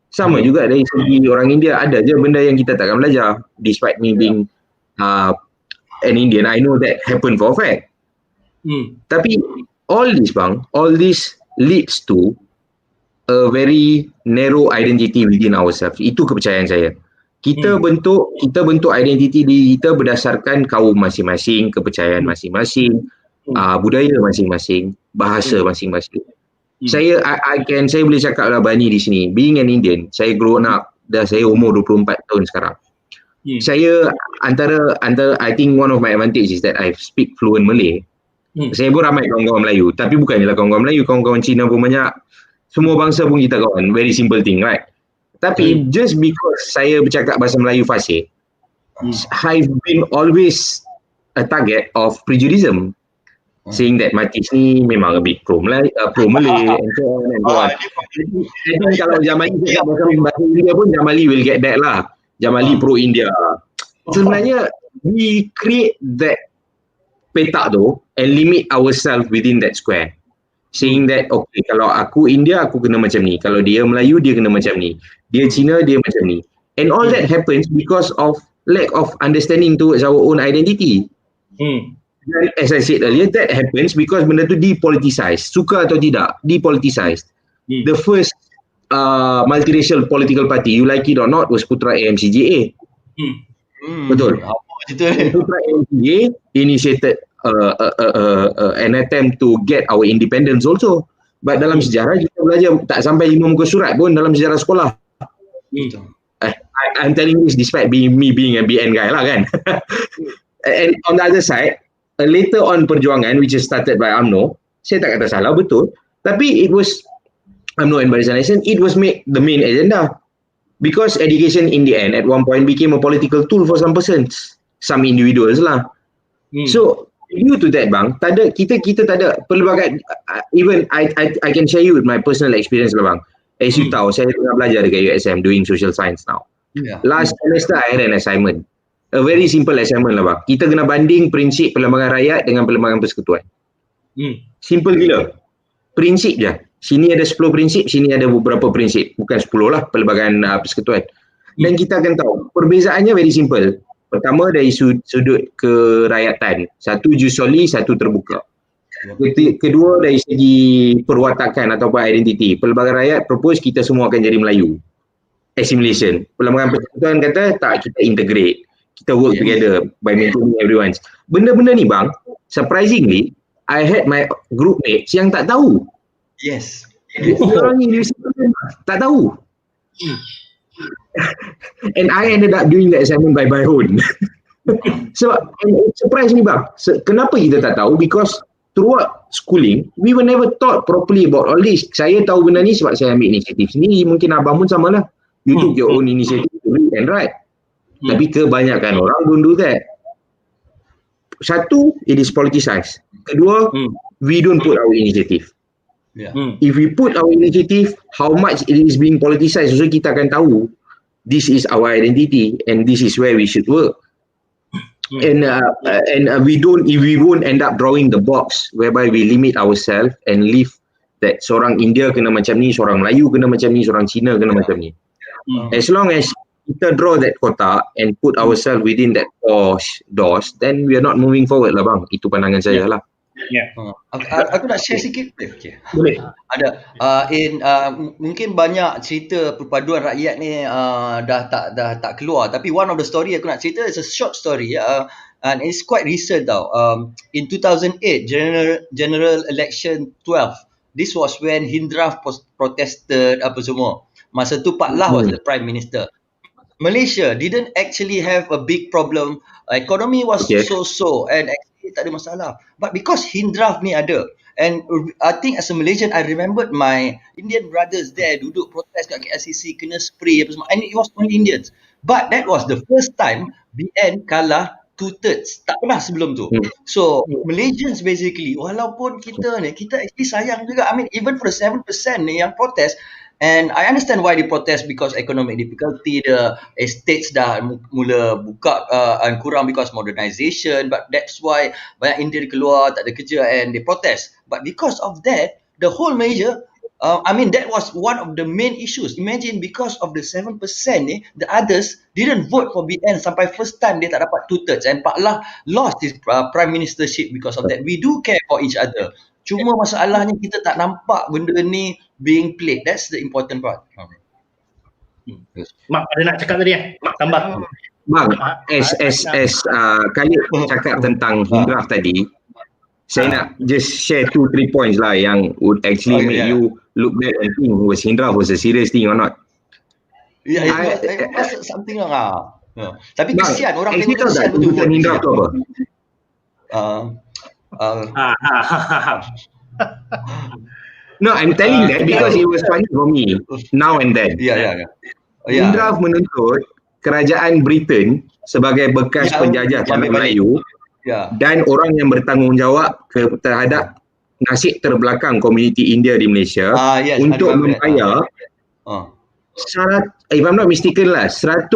Sama juga dari segi orang India, ada je benda yang kita takkan belajar. Despite me being an Indian, I know that happened for a fact. Tapi all this leads to a very narrow identity within ourselves. Itu kepercayaan saya. Kita bentuk identiti diri kita berdasarkan kaum masing-masing, kepercayaan masing-masing, budaya masing-masing, bahasa masing-masing. Saya boleh cakap lah berani di sini, being an Indian, saya grown up, dah saya umur 24 tahun sekarang. Saya antara I think one of my advantage is that I speak fluent Malay. Saya pun ramai kawan-kawan Melayu, tapi bukannya lah kawan-kawan Melayu, kawan-kawan Cina pun banyak. Semua bangsa pun kita kawan, very simple thing, right? Tapi just because saya bercakap bahasa Melayu fasih, I've been always a target of prejudicism, saying that Mathis ni memang a bit pro-Malay and so on and so on. Jadi kalau Jamali cakap bahasa India pun, Jamali will get that lah. Jamali pro-India. Sebenarnya we create that petak tu and limit ourselves within that square. Saying that, okay, kalau aku India, aku kena macam ni. Kalau dia Melayu, dia kena macam ni. Dia Cina, dia macam ni. And all that happens because of lack of understanding towards our own identity. As I said earlier, that happens because benda tu depoliticized. Suka atau tidak, depoliticized. The first multiracial political party, you like it or not, was Putra AMCJA. Betul. Putra AMCJA initiated an attempt to get our independence also. But dalam sejarah kita belajar tak sampai 5 muka surat pun dalam sejarah sekolah. I'm telling this despite me being a BN guy lah kan. And on the other side, later on perjuangan which is started by UMNO, saya tak kata salah, betul, tapi it was UMNO and Barisan Nasional, it was made the main agenda because education in the end at one point became a political tool for some persons, some individuals lah. So due to that bang, kita tak ada pelbagai, even I can share you with my personal experience lah bang. As you tahu, saya tengah belajar dekat USM doing social science now. Last semester I had an assignment, a very simple assignment lah bang. Kita kena banding prinsip perlembagaan rakyat dengan perlembagaan persekutuan. Simple gila, prinsip je. Sini ada 10 prinsip, sini ada beberapa prinsip, bukan 10 lah perlembagaan persekutuan. Dan kita akan tahu perbezaannya very simple. Pertama dari sudut kerakyatan, satu jus soli, satu terbuka. Kedua dari segi perwatakan ataupun identiti, perlembagaan rakyat propose kita semua akan jadi Melayu. Assimilation. Perlembagaan persekutuan kata tak, kita integrate, kita work together by maintaining everyone. Benda-benda ni bang, surprisingly I had my group mates yang tak tahu. Orang universiti tak tahu. And I ended up doing the assignment by my own. So, surprise ni bang, kenapa kita tak tahu? Because throughout schooling, we were never taught properly about all this. Saya tahu benda ni sebab saya ambil inisiatif sendiri. Mungkin abang pun sama lah. You took your own initiative to read and write. Tapi kebanyakan orang don't do that. Satu, it is politicized. Kedua, we don't put our initiative. If we put our initiative, how much it is being politicized, so kita akan tahu this is our identity and this is where we should work. And we won't end up drawing the box whereby we limit ourselves and leave that seorang India kena macam ni, seorang Melayu kena macam ni, seorang Cina kena macam ni. As long as kita draw that kotak and put ourselves within that doors, then we are not moving forward lah bang. Itu pandangan saya lah. Aku nak share sikit. Boleh. Ada mungkin banyak cerita perpaduan rakyat ni dah tak keluar, tapi one of the story aku nak cerita is a short story and it's quite recent tau. In 2008 general election 12, this was when Hindraf protested apa semua. Masa tu Pak Lah was the prime minister. Malaysia didn't actually have a big problem. Economy was so and tak ada masalah, but because Hindraf ni ada, and I think as a Malaysian I remembered my Indian brothers there duduk protes kat KLCC, kena spray apa semua, and it was only Indians, but that was the first time BN kalah 2/3, tak pernah sebelum tu. So Malaysians basically, walaupun kita actually sayang juga, I mean even for the 7% ni yang protes. And I understand why they protest, because economic difficulty, the estates dah mula buka and kurang because modernization, but that's why banyak Indian keluar tak ada kerja and they protest. But because of that, the whole Malaysia, I mean that was one of the main issues. Imagine because of the 7% ni, the others didn't vote for BN sampai first time dia tak dapat 2/3, and Pak Lah lost his prime ministership because of that. We do care for each other. Cuma masalahnya kita tak nampak benda ni being played. That's the important part. Mak ada nak cakap tadi Mak tambah. Bang, Khalid cakap tentang Hindraf tadi, saya nak just share 2-3 points lah yang would actually make you look back and think was Hindraf was a serious thing or not. Something lah. Tapi kesian orang tengok kesian betul Hindraf tu apa? No, I'm telling that because it was funny for me now and then. Hindraf menuntut kerajaan Britain sebagai bekas penjajah tanah Melayu dan orang yang bertanggungjawab terhadap nasib terbelakang komuniti India di Malaysia untuk membayar if I'm not mistaken lah, 100,000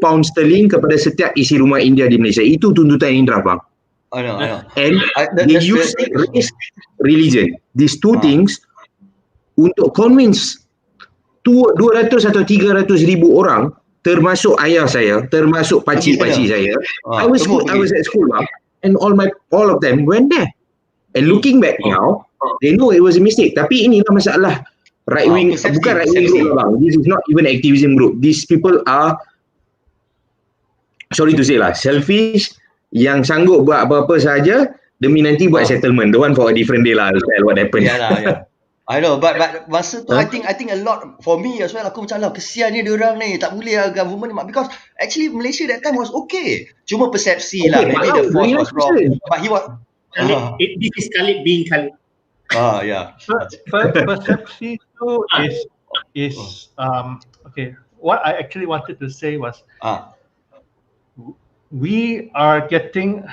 pound sterling kepada setiap isi rumah India di Malaysia. Itu tuntutan Hindraf bang. I know. And they use race, religion, these two things untuk convince 200 atau 300 ribu orang, termasuk ayah saya, termasuk pakcik-pakcik saya. I was at school and all of them went there. And looking back now, they know it was a mistake. Tapi inilah masalah right wing, bukan right wing group bang. This is not even activism group. These people are, sorry to say lah, selfish, yang sanggup buat apa-apa saja demi nanti buat settlement. The one for a different day lah. What happened? I know, but masa tu I think a lot for me as well. Aku macam lah, kesiannya diorang ni, tak boleh lah government ni, because actually Malaysia that time was okay. Cuma persepsi lah, maybe the force was wrong. But he was this is Khalid being Khalid. Persepsi tu is okay. What I actually wanted to say was we are getting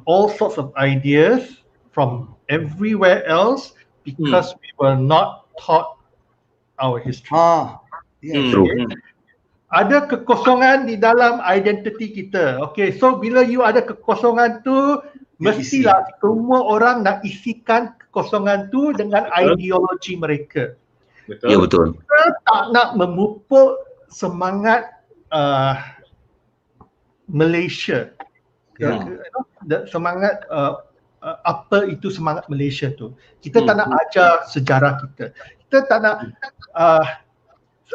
all sorts of ideas from everywhere else because we were not taught our history. Ada kekosongan di dalam identiti kita. Okay, so bila you ada kekosongan tu, mestilah semua orang nak isikan kekosongan tu dengan ideologi mereka. Betul. Ya, betul. Kita tak nak memupuk semangat Malaysia. Semangat apa itu semangat Malaysia tu. Kita tak nak ajar sejarah kita. Kita tak nak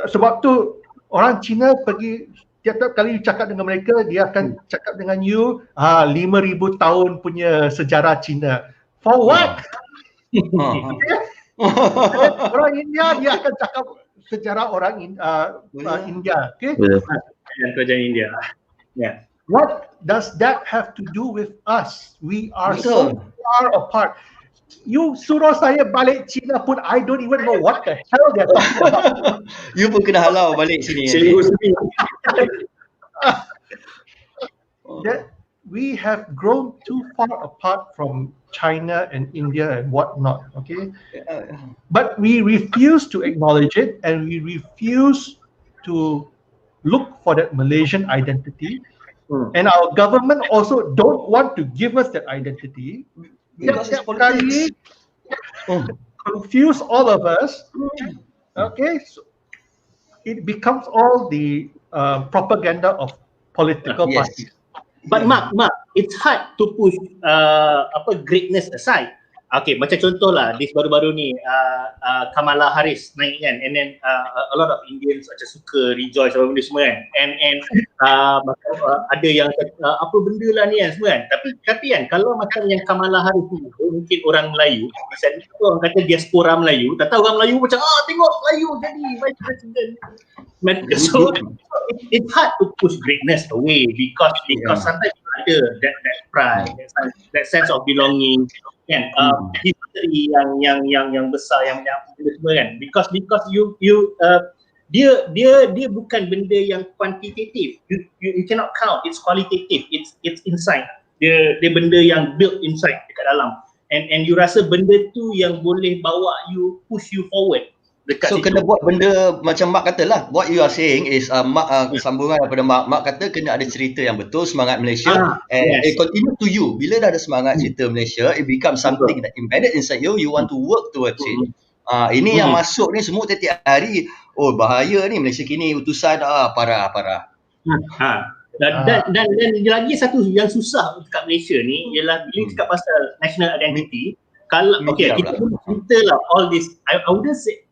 sebab tu orang Cina pergi tiap-tiap kali cakap dengan mereka, dia akan cakap dengan you 5,000 tahun punya sejarah Cina. For what? Orang India dia akan cakap sejarah orang India. Okay? Kerajaan India. Yeah. What does that have to do with us? We are so far apart. You suruh saya balik China pun, I don't even know what the hell they're talking about. You pun kena halau balik sini. That we have grown too far apart from China and India and whatnot, okay? But we refuse to acknowledge it, and we refuse to look for that Malaysian identity. And our government also don't want to give us that identity. Because it's Kali confuse all of us. Okay, so it becomes all the propaganda of political parties. But Mak, it's hard to push greatness aside. Okay, macam contoh lah, this baru-baru ni Kamala Harris naik kan, and then a lot of Indians macam suka rejoice apa benda semua kan, and ada yang apa benda lah ni kan semua kan, tapi kan kalau macam yang Kamala Harris ni mungkin orang Melayu, misalnya orang kata diaspora Melayu, tak tahu orang Melayu macam tengok Melayu jadi vice president. So it's hard to push greatness away because sometimes ada that pride, that sense of belonging kan, history yang besar yang semua kan, because dia bukan benda yang kuantitatif, you cannot count, it's qualitative, it's inside, dia benda yang built inside dekat dalam, and you rasa benda tu yang boleh bawa you, push you forward. So kena buat benda macam Mak kata lah. What you are saying is Mak sambungan daripada Mak kata kena ada cerita yang betul, semangat Malaysia, and it continue to you. Bila dah ada semangat cerita Malaysia, it becomes something that embedded inside you, you want to work towards it. Ini yang masuk ni semua tiap hari, bahaya ni Malaysia kini, utusan parah. Dan lagi satu yang susah dekat Malaysia ni ialah bila cakap pasal national identity, kalau kita boleh cerita lah all this, I wouldn't say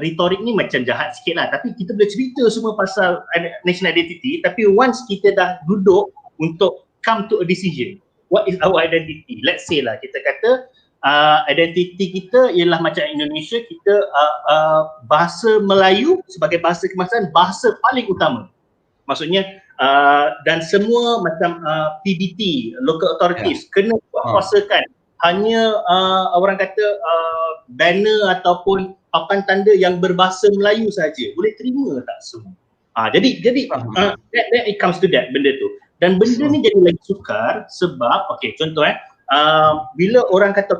retorik ni macam jahat sikit lah, tapi kita boleh cerita semua pasal national identity, tapi once kita dah duduk untuk come to a decision, what is our identity? Let's say lah, kita kata identiti kita ialah macam Indonesia, kita bahasa Melayu sebagai bahasa kebangsaan, bahasa paling utama. Maksudnya dan semua macam PBT, local authorities kena kuasakan hanya orang kata banner ataupun papan tanda yang berbahasa Melayu saja. Boleh terima tak semua? Jadi that it comes to that benda tu. Dan benda ni jadi lagi sukar sebab contoh bila orang kata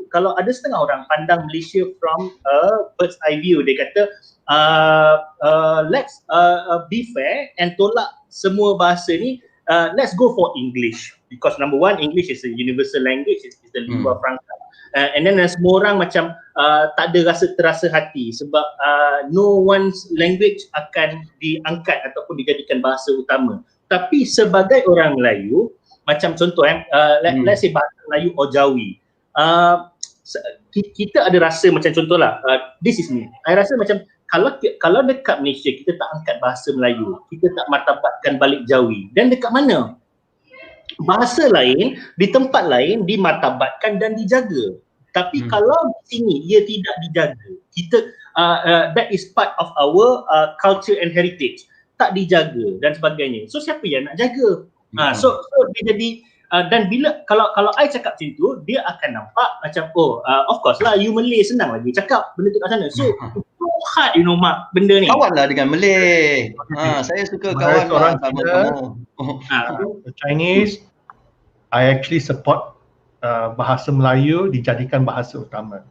kalau ada setengah orang pandang Malaysia from a bird's eye view, dia kata let's be fair and tolak semua bahasa ni, let's go for English because number one, English is a universal language, is the lingua franca, and then semua orang macam tak ada terasa hati sebab no one's language akan diangkat ataupun dijadikan bahasa utama. Tapi sebagai orang Melayu, macam contoh let's say bahasa Melayu or Jawi, kita ada rasa macam contohlah, this is me, I rasa macam kalau dekat Malaysia kita tak angkat bahasa Melayu, kita tak martabatkan balik Jawi, dan dekat mana bahasa lain di tempat lain dimartabatkan dan dijaga, tapi kalau di sini ia tidak dijaga, kita that is part of our culture and heritage, tak dijaga dan sebagainya. So siapa yang nak jaga? So dia jadi dan bila kalau I cakap macam tu, dia akan nampak macam of course lah, you Malay senang lagi cakap benda tu kat sana. So hard Mak, benda ni. Kawan lah dengan Malay. Saya suka kawan orang sama kamu. Chinese, I actually support bahasa Melayu dijadikan bahasa utama.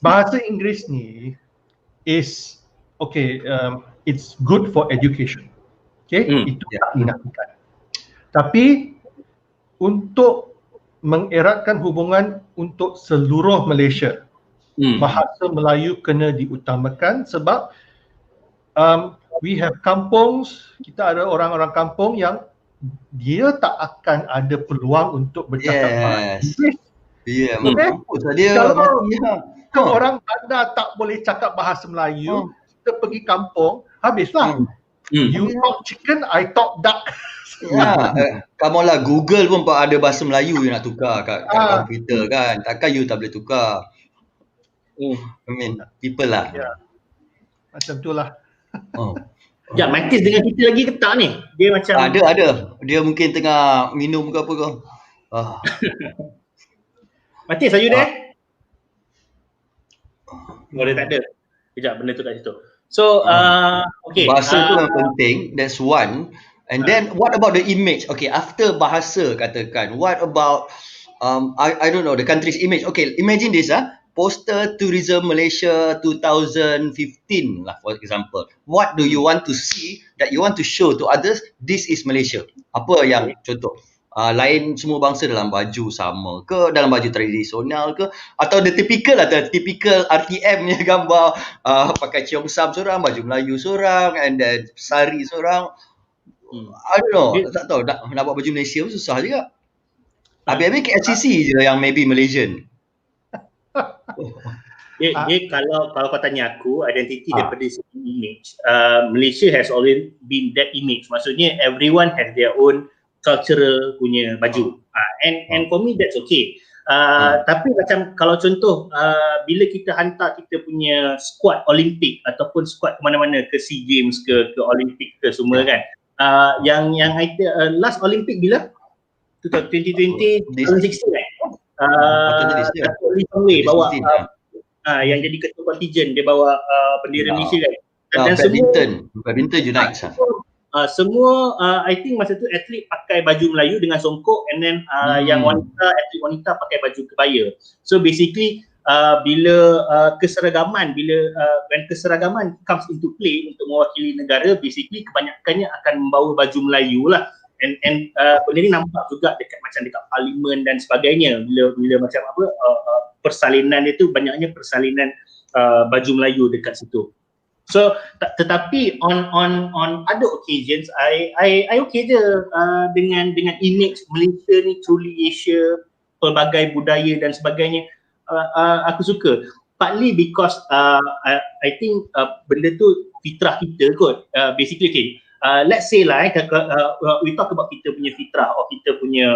Bahasa Inggeris ni is it's good for education. Itu tak dinafikan. Tapi untuk mengeratkan hubungan untuk seluruh Malaysia, bahasa Melayu kena diutamakan sebab we have kampungs, kita ada orang-orang kampung yang dia tak akan ada peluang untuk bercakap bahasa Inggeris. Mampus lah dia. Kalau orang bandar tak boleh cakap bahasa Melayu, kita pergi kampung, habislah. You talk chicken, I talk duck. Kamu lah Google pun ada bahasa Melayu you nak tukar kat komputer kan. Takkan you tak boleh tukar. I mean, people lah. Ya. Macam tu lah. Ya, Mathis dengan kita lagi ke tak ni? Dia macam Ada. Dia mungkin tengah minum ke apa ke. Mathis, are you there? Dia tak ada. Sekejap, benda tu kat situ. So, okay. Bahasa tu yang penting. That's one. And then what about the image? Okay, after bahasa katakan, what about I don't know, the country's image. Okay, imagine this poster tourism Malaysia 2015 lah, for example. What do you want to see that you want to show to others? This is Malaysia. Apa yang contoh? Lain semua bangsa dalam baju sama ke, dalam baju tradisional ke, atau the typical RTM ni gambar pakai cheongsam seorang, baju Melayu seorang, and then sari seorang. I don't know, tak tahu nak buat baju Malaysia pun susah juga. Habis-habis KLCC je yang maybe Malaysian. Dia kalau kau tanya aku identiti daripada segi image, Malaysia has always been that image. Maksudnya everyone has their own cultural punya baju. And for me that's okay. Tapi macam kalau contoh bila kita hantar kita punya squad Olimpik ataupun squad ke mana-mana ke SEA Games ke Olimpik ke semua kan. Yang last Olimpik bila? 2020, 2016 kan? Lee Chong Wei bawa yang jadi ketua contingent, dia bawa bendera Malaysia kan. Dan badminton unite. Semua I think masa tu atlet pakai baju Melayu dengan songkok, and then yang atlet wanita pakai baju kebaya. So basically bila keseragaman when keseragaman comes into play untuk mewakili negara, basically kebanyakannya akan membawa baju Melayu lah. And benda ni nampak juga dekat parlimen dan sebagainya, bila macam persalinan dia tu banyaknya persalinan baju Melayu dekat situ. So tetapi on other occasions I okay je dengan image Malaysia ni truly Asia, pelbagai budaya dan sebagainya. Aku suka partly because I think benda tu fitrah kita kot. Basically okay, let's say like we talk about kita punya fitrah or kita punya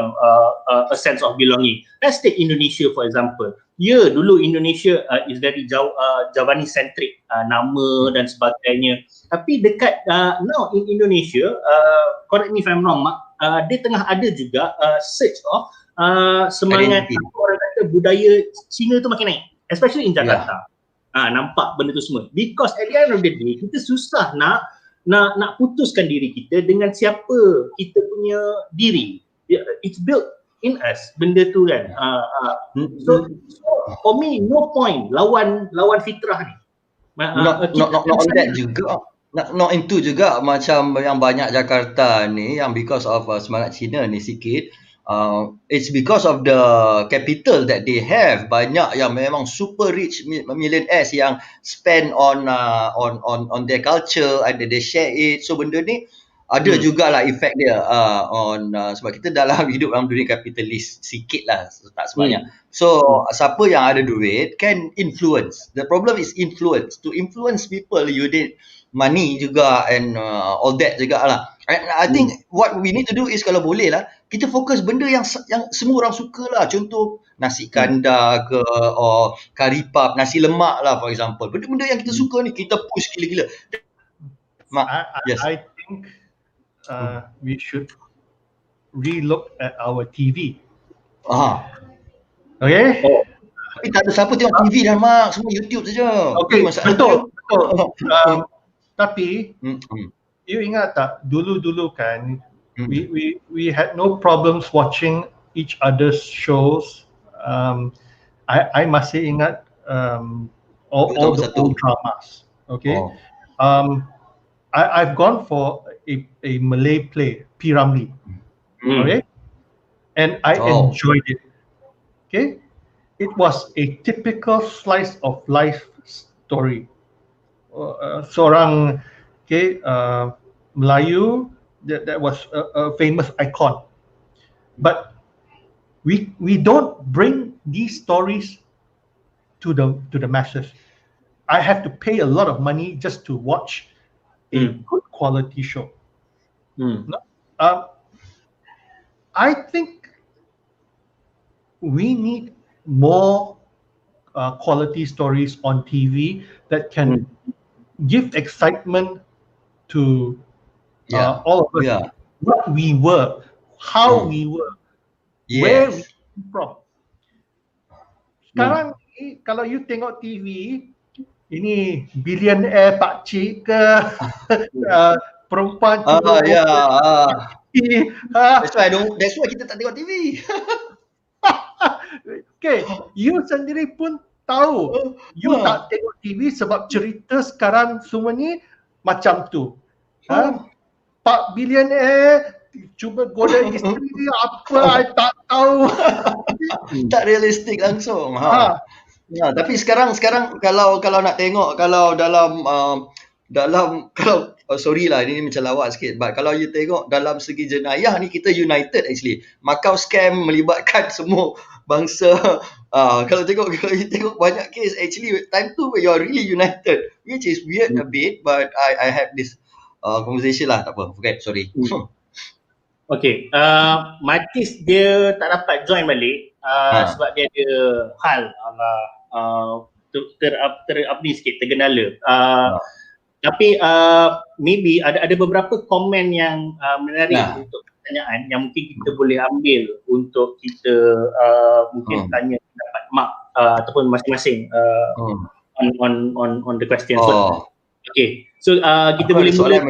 a sense of belonging. Let's take Indonesia for example. Dulu Indonesia is very Javanese centric, nama dan sebagainya. Tapi dekat now in Indonesia, correct me if I'm wrong Mak, dia tengah ada juga search of semangat orang kata budaya Cina tu makin naik, especially in Jakarta. Nampak benda tu semua because at the end of the day kita susah nak putuskan diri kita dengan siapa kita punya diri. It's built in us benda tu kan. So for me no point lawan fitrah ni. Not on that juga. Not into juga macam yang banyak Jakarta ni yang because of semangat Cina ni sikit. It's because of the capital that they have. Banyak yang memang super rich millionaires yang spend on their culture and they share it. So benda ni ada jugalah efek dia sebab kita dalam hidup dalam dunia kapitalis sikit lah, tak sebanyak. So siapa yang ada duit can influence. The problem is influence. To influence people you need money juga and all that juga lah. I think what we need to do is kalau boleh lah kita fokus benda yang semua orang suka lah. Contoh nasi kandar ke or kari pap, nasi lemak lah for example. Benda-benda yang kita suka ni kita push gila-gila. Yes. I think we should relook at our TV. Okay? Tapi tak ada siapa tengok TV dah Mak, semua YouTube saja. Okay, betul. Tapi you ingat tak dulu kan we had no problems watching each other's shows. I masih ingat all the old dramas. Okay. I've gone for a Malay play, P. Ramlee. Okay? And I enjoyed it. Okay? It was a typical slice of life story. Seorang Melayu that was a famous icon. But we don't bring these stories to the masses. I have to pay a lot of money just to watch a good quality show. I think we need more quality stories on TV that can give excitement to all of us. Yeah. What we were, how we were, where we Yes. came from. Sekarang ni kalau you tengok TV, ini billionaire pakcik ke, perempuan That's why kita tak tengok TV. Okay, you sendiri pun tahu you tak tengok TV sebab cerita sekarang semua ni macam tu. Pak billionaire cuba goda isteri apa, I tak tahu. Tak realistik langsung. Tapi sekarang kalau nak tengok, kalau sorry lah, ini macam lawak sikit, but kalau you tengok dalam segi jenayah ni, kita united actually. Macau scam melibatkan semua bangsa. Kalau you tengok banyak case, actually time tu you are really united, which is weird a bit, but I have this conversation lah, tak apa, forget, sorry. Okay, Mathis dia tak dapat join balik sebab dia ada hal tergendala. Tapi maybe ada beberapa komen yang menarik untuk pertanyaan yang mungkin kita boleh ambil untuk kita mungkin tanya pendapat Mak ataupun masing-masing on the question. Okay, so kita boleh mula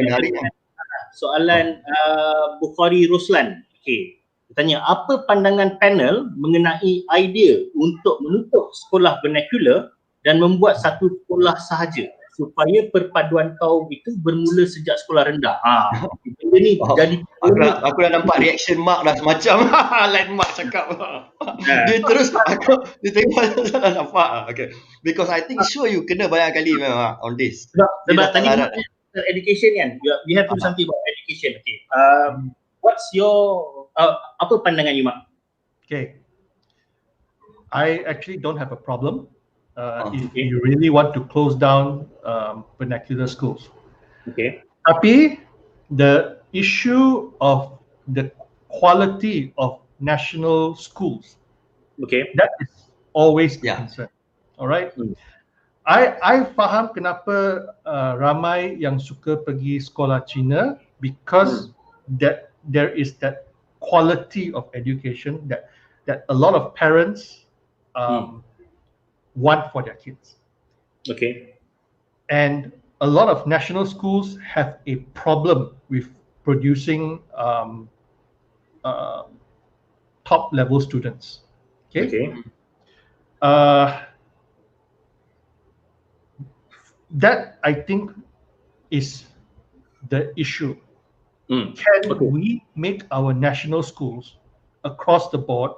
soalan Bukhari Ruslan. Okay, tanya, apa pandangan panel mengenai idea untuk menutup sekolah vernacular dan membuat satu sekolah sahaja supaya perpaduan kaum itu bermula sejak sekolah rendah? Benda ni jadi aku dah nampak reaction Mak dah semacam like Mak cakap. Dia terus dia tengok dah nampak. Okay, because I think sure you kena banyak kali memang on this. Sebab tadi education kan, we have to do something about education. Okay, what's your apa pandangan you, Mak? Okay, I actually don't have a problem if you really want to close down vernacular schools. Okay. Tapi the issue of the quality of national schools, that is always a concern. Alright. I faham kenapa ramai yang suka pergi sekolah Cina, because that there is that quality of education that a lot of parents want for their kids. Okay. And a lot of national schools have a problem with producing top level students. Okay. That I think is the issue. Can we make our national schools across the board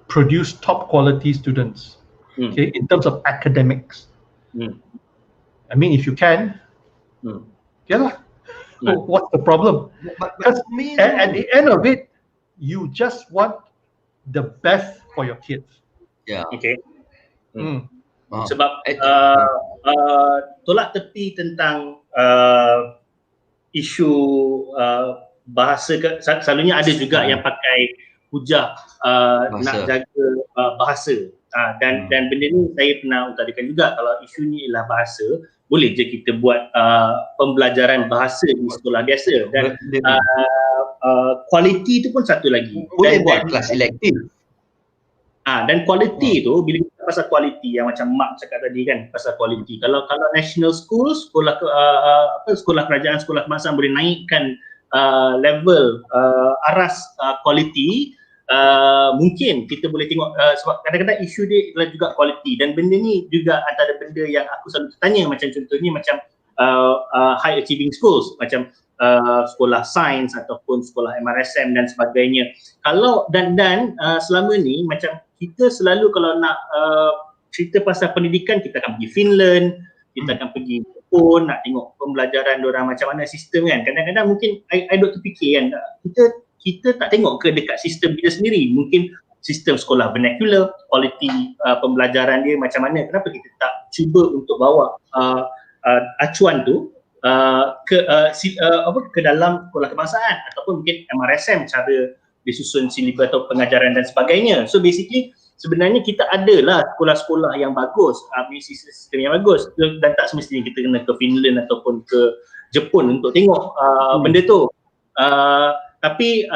produce top quality students, okay, in terms of academics? I mean, if you can, what's the problem? Because at the end of it, you just want the best for your kids. Okay. Sebab tolak tepi tentang isu bahasa selalunya ada juga yang pakai hujah nak jaga bahasa, dan benda ni saya pernah utarakan juga, kalau isu ni ialah bahasa, boleh je kita buat pembelajaran bahasa di sekolah biasa, dan kualiti tu pun satu lagi, boleh buat kelas elektif. Dan kualiti tu, bila kita pasal kualiti yang macam Mak cakap tadi kan, pasal kualiti, kalau national school, sekolah sekolah kerajaan, sekolah kebangsaan boleh naikkan level aras kualiti, mungkin kita boleh tengok, sebab kadang-kadang isu dia adalah juga kualiti, dan benda ni juga antara benda yang aku selalu tanya, macam contohnya macam high achieving schools, macam sekolah sains ataupun sekolah MRSM dan sebagainya. Kalau dan selama ni macam kita selalu kalau nak cerita pasal pendidikan, kita akan pergi Finland, kita akan pergi Jepun, nak tengok pembelajaran diorang macam mana sistem kan. Kadang-kadang mungkin I duk terfikir kan, kita tak tengok ke dekat sistem kita sendiri, mungkin sistem sekolah vernacular, kualiti pembelajaran dia macam mana, kenapa kita tak cuba untuk bawa acuan tu ke dalam sekolah kebangsaan ataupun mungkin MRSM, cara disusun silibus atau pengajaran dan sebagainya. So basically sebenarnya kita adalah sekolah-sekolah yang bagus, sistem yang bagus, dan tak semestinya kita kena ke Finland ataupun ke Jepun untuk tengok benda tu. Tapi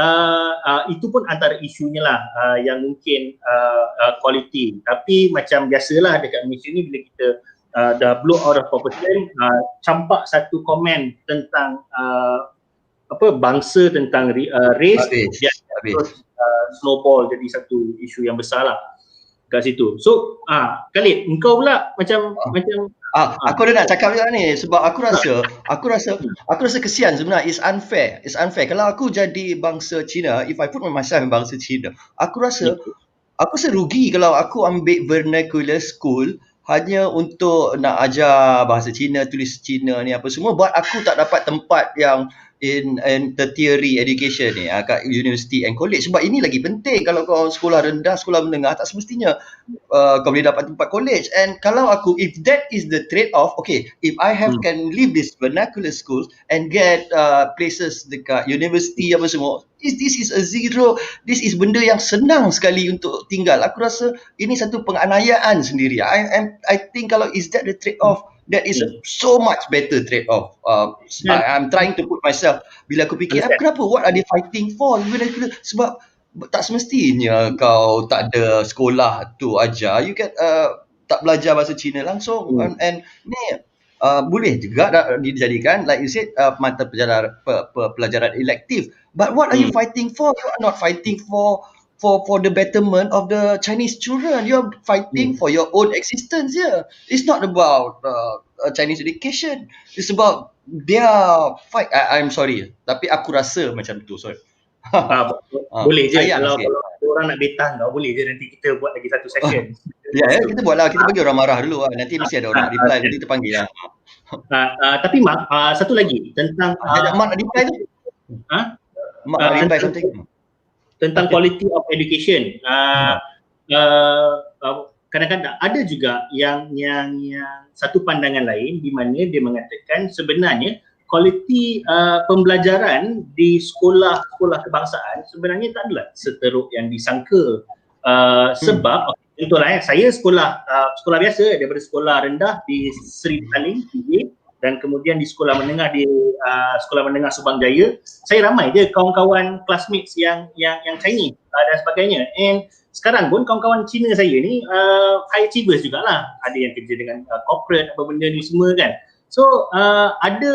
itu pun antara isunya lah yang mungkin quality. Tapi macam biasalah dekat Malaysia ni, bila kita dah blow out of proportion, campak satu komen tentang bangsa, tentang race, dia terus snowball jadi satu isu yang besar lah kat situ. So Khalid, engkau pula macam aku dah nak cakap juga ni, sebab aku rasa kesian sebenarnya. It's unfair. Kalau aku jadi bangsa Cina, if I put myself in bangsa Cina, aku rasa rugi kalau aku ambil vernacular school hanya untuk nak ajar bahasa Cina, tulis Cina ni apa semua, but aku tak dapat tempat yang in tertiary education ni kat university and college. Sebab ini lagi penting. Kalau kau sekolah rendah, sekolah menengah, tak semestinya kau boleh dapat tempat college. And kalau aku, if that is the trade-off, okay, if I can leave this vernacular schools and get places dekat university apa semua, this is a zero. This is benda yang senang sekali untuk tinggal. Aku rasa ini satu penganiayaan sendiri. I think kalau is that the trade-off, that is so much better trade-off. I'm trying to put myself, bila aku fikir, kenapa, what are they fighting for? Sebab tak semestinya kau tak ada sekolah tu ajar, you get tak belajar bahasa Cina langsung. And ni boleh juga dijadikan, like you said, mata pelajaran elektif. But what are you fighting for? You are not fighting for the betterment of the Chinese children. You're fighting for your own existence here. It's not about Chinese education. It's about their fight. I'm sorry, tapi aku rasa macam tu. Sorry. Boleh je kalau orang nak betah kau, boleh je nanti kita buat lagi satu session. Kita buatlah, kita bagi orang marah dulu lah. Nanti mesti ada orang reply, nanti kita panggil lah. Tapi Mak, satu lagi tentang Mak nak reply tu? Mak nak reply something? Tentang quality of education. Kadang-kadang ada juga yang satu pandangan lain di mana dia mengatakan sebenarnya kualiti pembelajaran di sekolah kebangsaan sebenarnya tak adalah seteruk yang disangka. Sebab contohlah saya sekolah biasa, daripada sekolah rendah di Seri Petaling PJ, dan kemudian di sekolah menengah sekolah menengah Subang Jaya, saya ramai je kawan-kawan classmates yang Chinese dan sebagainya. And sekarang pun kawan-kawan Cina saya ni high achievers jugalah. Ada yang kerja dengan corporate apa benda ni semua kan. So ada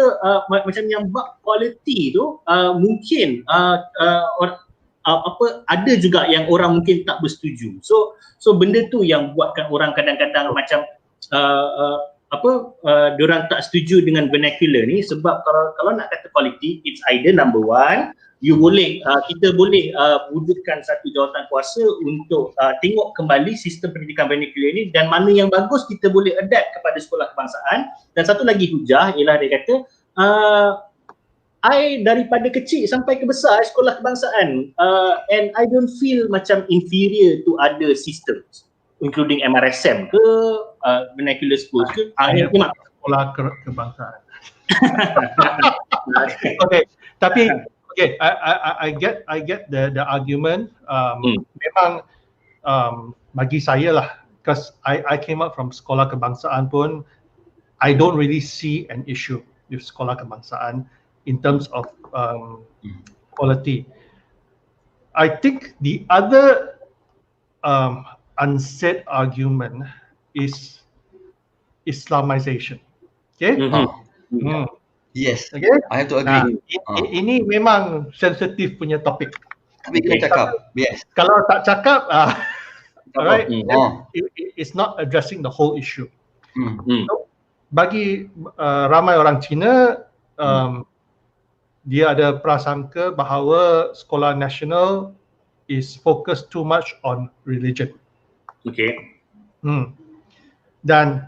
macam yang bab quality tu mungkin ada juga yang orang mungkin tak bersetuju. So benda tu yang buatkan orang kadang-kadang macam diorang tak setuju dengan vernacular ni. Sebab kalau nak kata quality, it's either number one, kita boleh wujudkan satu jawatan kuasa untuk tengok kembali sistem pendidikan vernacular ni dan mana yang bagus kita boleh adapt kepada sekolah kebangsaan. Dan satu lagi hujah ialah dia kata I daripada kecil sampai ke besar sekolah kebangsaan, and I don't feel macam inferior to other systems including MRSM ke vernacular schools ke. Sekolah kebangsaan. Okay, tapi I get the argument. Memang bagi saya lah, because I came up from sekolah kebangsaan pun, I don't really see an issue with sekolah kebangsaan in terms of quality. I think the other unsaid argument is Islamization. Okay? Yes, okay? I have to agree. Ini memang sensitif punya topik. Tapi kita cakap, yes. Kalau tak cakap, alright, it's not addressing the whole issue. So, bagi ramai orang Cina, dia ada prasangka bahawa sekolah nasional is focused too much on religion. Okay. Dan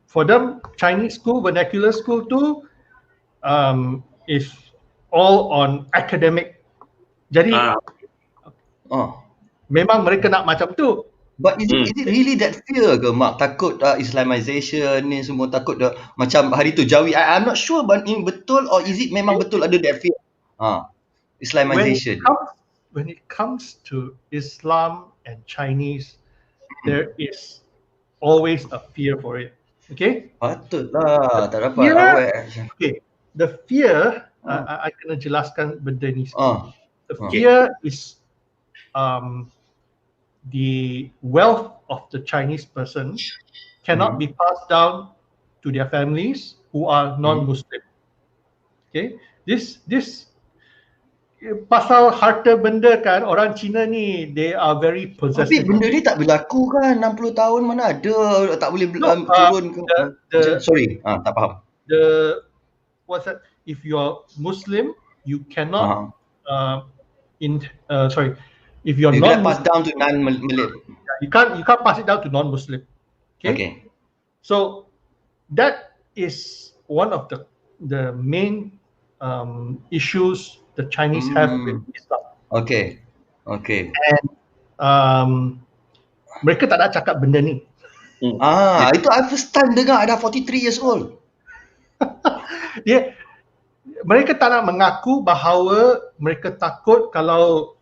for them, Chinese school, vernacular school tu is all on academic. Jadi memang mereka nak macam tu. But is it really that fear ke Mak? Takut Islamization ni semua, takut macam hari tu Jawi. I'm not sure but ini betul or is it memang betul ada that fear? Islamization. when it comes to Islam and Chinese, there is always a fear for it. Okay? Patutlah, tak dapat Yeah. aware. Okay. The fear, I kena jelaskan benda ni sikit. Ah, The fear is the wealth of the Chinese person cannot be passed down to their families who are non-Muslim. Okay, this pasal harta benda kan, orang Cina ni they are very tapi possessive. benda ni tak berlaku kan, 60 tahun mana ada, tak boleh turun ke. Sorry, tak faham. What's that? If you're Muslim, you cannot if you're you not can pass down to non-Malay. you can't pass it down to non-Muslim. Okay? So that is one of the main issues the Chinese have with Islam. Okay. And mereka tak nak cakap benda ni. Itu I first time dengar, ada 43 years old. Mereka tak nak mengaku bahawa mereka takut kalau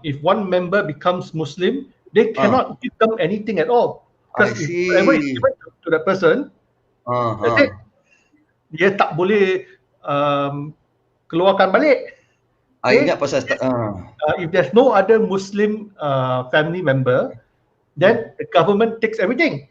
if one member becomes Muslim, they cannot give them anything at all. Because if whatever is given to that person, dia tak boleh keluarkan balik. Ingat pasal if there's no other Muslim family member, then the government takes everything.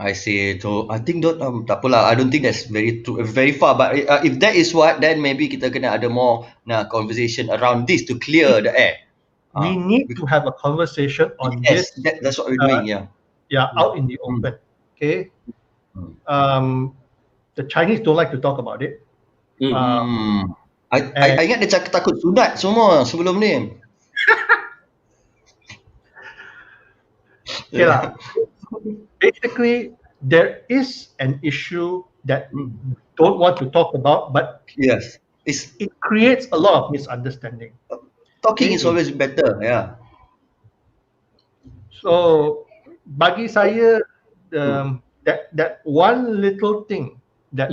I see. So I think tak apalah. I don't think that's very true, very far. But if that is what, then maybe kita kena ada more conversation around this to clear the air. We need to have a conversation on this. That's what we're doing. Out in the open. Okay. The Chinese don't like to talk about it. I ingat dia takut sunat semua sebelum ni. Okay lah. Basically, there is an issue that we don't want to talk about, but it creates a lot of misunderstanding. Talking is always better, So, bagi saya, that one little thing, that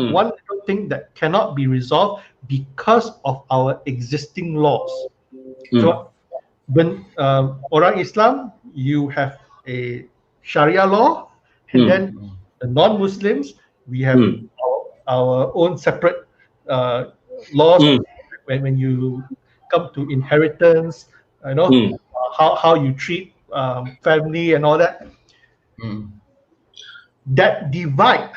cannot be resolved because of our existing laws. So, orang Islam, you have a Sharia law, and then the non-Muslims, we have our own separate laws. When you come to inheritance, how you treat family and all that. That divide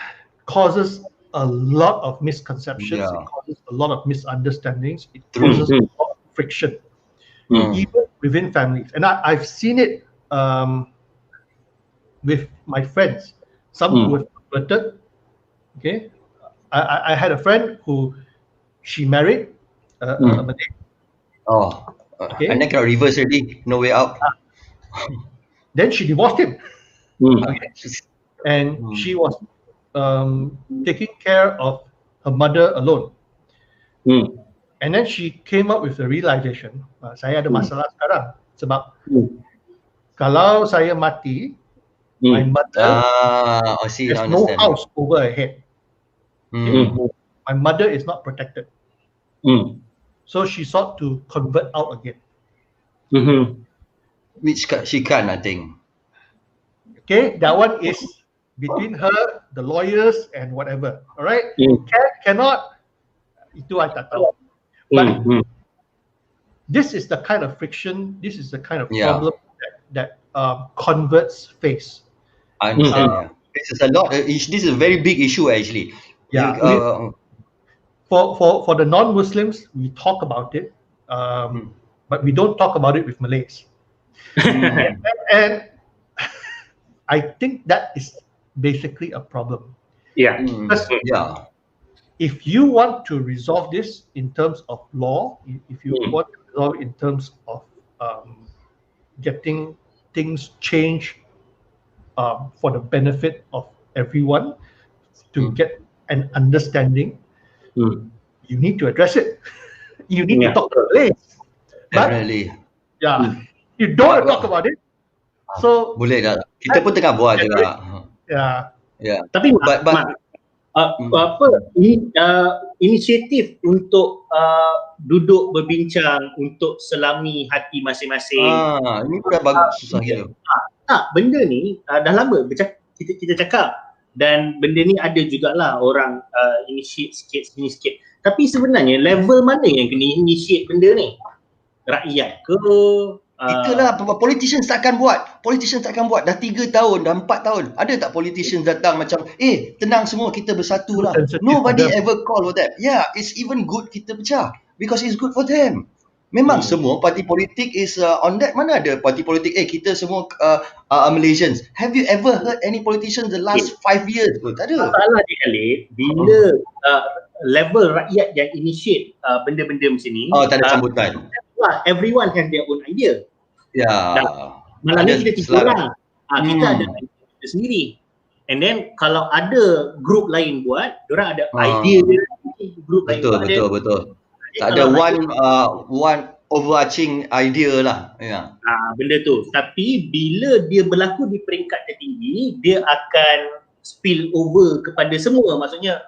causes a lot of misconceptions. It causes a lot of misunderstandings. It causes a lot of friction, even within families. And I've seen it with my friends. Some who have converted. Okay, I had a friend who she married a Malay. And then cannot reverse already. No way out. Then she divorced him. And she was taking care of her mother alone. And then she came up with the realization, saya ada masalah sekarang sebab kalau saya mati, my mother has no house over her head. My mother is not protected. So she sought to convert out again. Which she can, I think. Okay, that one is between her, the lawyers, and whatever. All right, cannot. Itu I tak tahu. But this is the kind of friction. This is the kind of problem that converts face. I understand. This is a lot. This is a very big issue actually. For the non-Muslims, we talk about it, but we don't talk about it with Malays. and I think that is basically a problem. If you want to resolve this in terms of law, if you want to resolve it in terms of getting things changed for the benefit of everyone, to get an understanding, you need to address it. You need to talk to Malays. Definitely. You don't talk about it. So boleh dah. Kita pun tengah buat juga. Tapi Inisiatif untuk duduk berbincang untuk selami hati masing-masing. Ini pun dah bagus, susah gila. Benda ni dah lama kita cakap, dan benda ni ada jugalah orang initiate sikit sini sikit. Tapi sebenarnya level mana yang kena initiate benda ni? Rakyat ke? Itulah politicians takkan buat. Dah 3 tahun, dah 4 tahun. Ada tak politicians datang macam, tenang semua, kita bersatu lah. Nobody ever call for that. Yeah, it's even good kita pecah because it's good for them. Memang semua parti politik is on that. Mana ada parti politik, kita semua Malaysians. Have you ever heard any politicians the last 5 years pun? Tak ada. Masalah dia Khalid, bila level rakyat yang initiate benda-benda macam ni, tak ada sambutan. Everyone has their own idea. Ya. Malam ni kita 3 orang. Kita ada idea kita sendiri. And then kalau ada group lain buat, diorang ada idea dia, group lain buat. Betul. Tak ada one overarching idea lah. Ya. Benda tu. Tapi bila dia berlaku di peringkat tertinggi, dia akan spill over kepada semua. Maksudnya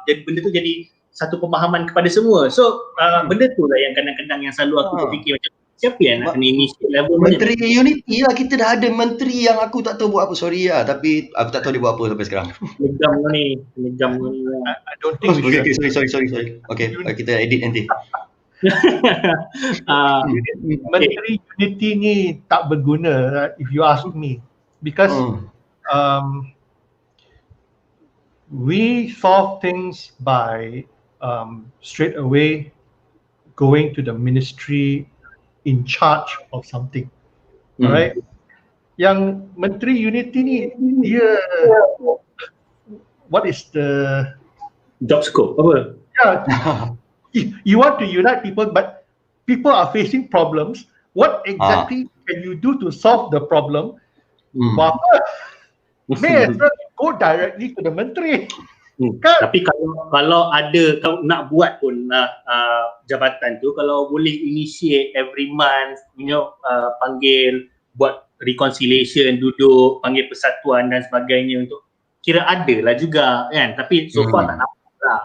benda tu jadi satu pemahaman kepada semua. So benda tu lah yang kadang-kadang yang selalu aku berfikir macam, siapa yang nak kena initiate level Menteri Unity lah. Kita dah ada menteri yang aku tak tahu buat apa. Sorry lah, tapi aku tak tahu dia buat apa sampai sekarang. Legam ni. I don't think we should. Sorry. Okay, kita edit nanti. Menteri Unity ni tak berguna if you ask me, because we solve things by straight away going to the ministry in charge of something. Alright? Yang Menteri Unity ni, dia what is the job scope apa? You want to unite people, but people are facing problems. What exactly can you do to solve the problem? Apa? May as well go directly to the menteri. Kan? Tapi kalau ada, kau nak buat pun jabatan tu, kalau boleh initiate every month, panggil, buat reconciliation, duduk, panggil persatuan dan sebagainya, untuk kira ada lah juga kan. Tapi so far tak nampak lah.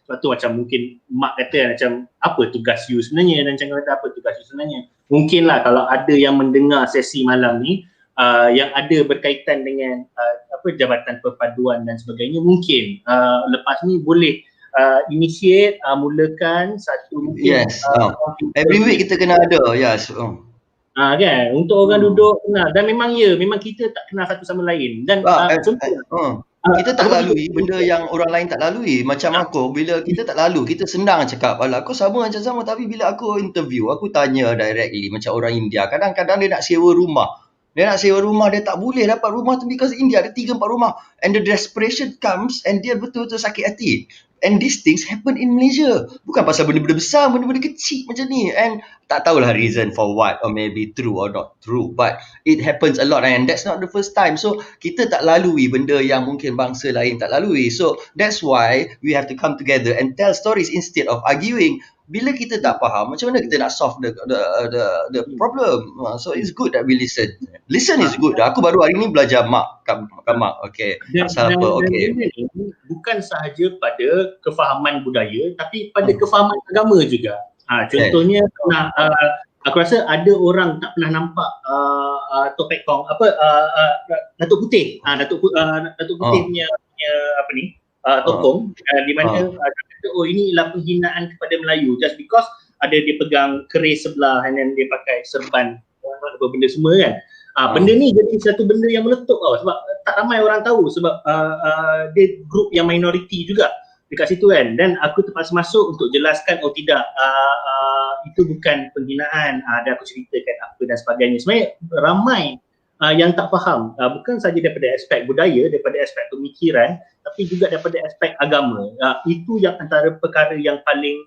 Sebab tu macam mungkin Mak kata macam, apa tugas you sebenarnya, dan macam kata apa tugas you sebenarnya. Mungkin lah kalau ada yang mendengar sesi malam ni, yang ada berkaitan dengan jabatan perpaduan dan sebagainya, mungkin lepas ni boleh initiate, mulakan satu mungkin. Yes. Every week kita kena ada. Yes. Kan, untuk orang duduk kenal. Dan memang kita tak kenal satu sama lain. Dan kita tak lalui benda yang orang lain tak lalui. Macam aku, bila kita tak lalu, kita senang cakap, alah aku sama macam sama. Tapi bila aku interview, aku tanya directly macam orang India. Kadang-kadang dia nak sewa rumah. Dia tak boleh dapat rumah tu because India ada 3-4 rumah. And the desperation comes and dia betul-betul sakit hati. And these things happen in Malaysia. Bukan pasal benda-benda besar, benda-benda kecil macam ni. And tak tahulah reason for what, or maybe true or not true. But it happens a lot and that's not the first time. So kita tak lalui benda yang mungkin bangsa lain tak lalui. So that's why we have to come together and tell stories instead of arguing. Bila kita tak faham, macam mana kita nak solve the problem? So it's good that we listen. Listen is good. Aku baru hari ni belajar Mak. Okay. Asal apa? Okay. Bukan sahaja pada kefahaman budaya, tapi pada kefahaman agama juga. Contohnya, aku rasa ada orang tak pernah nampak topek kong Datuk Putih. Datuk Putih punya apa ni? Tokong, di mana kata, ini ialah penghinaan kepada Melayu just because ada dia pegang keris sebelah dan dia pakai serban apa benda semua kan. Benda ni jadi satu benda yang meletup sebab tak ramai orang tahu, sebab dia group yang minoriti juga dekat situ kan. Dan aku terpaksa masuk untuk jelaskan, tidak, itu bukan penghinaan, ada aku ceritakan apa dan sebagainya. Sebenarnya ramai yang tak faham, bukan saja daripada aspek budaya, daripada aspek pemikiran, tapi juga daripada aspek agama. Itu yang antara perkara yang paling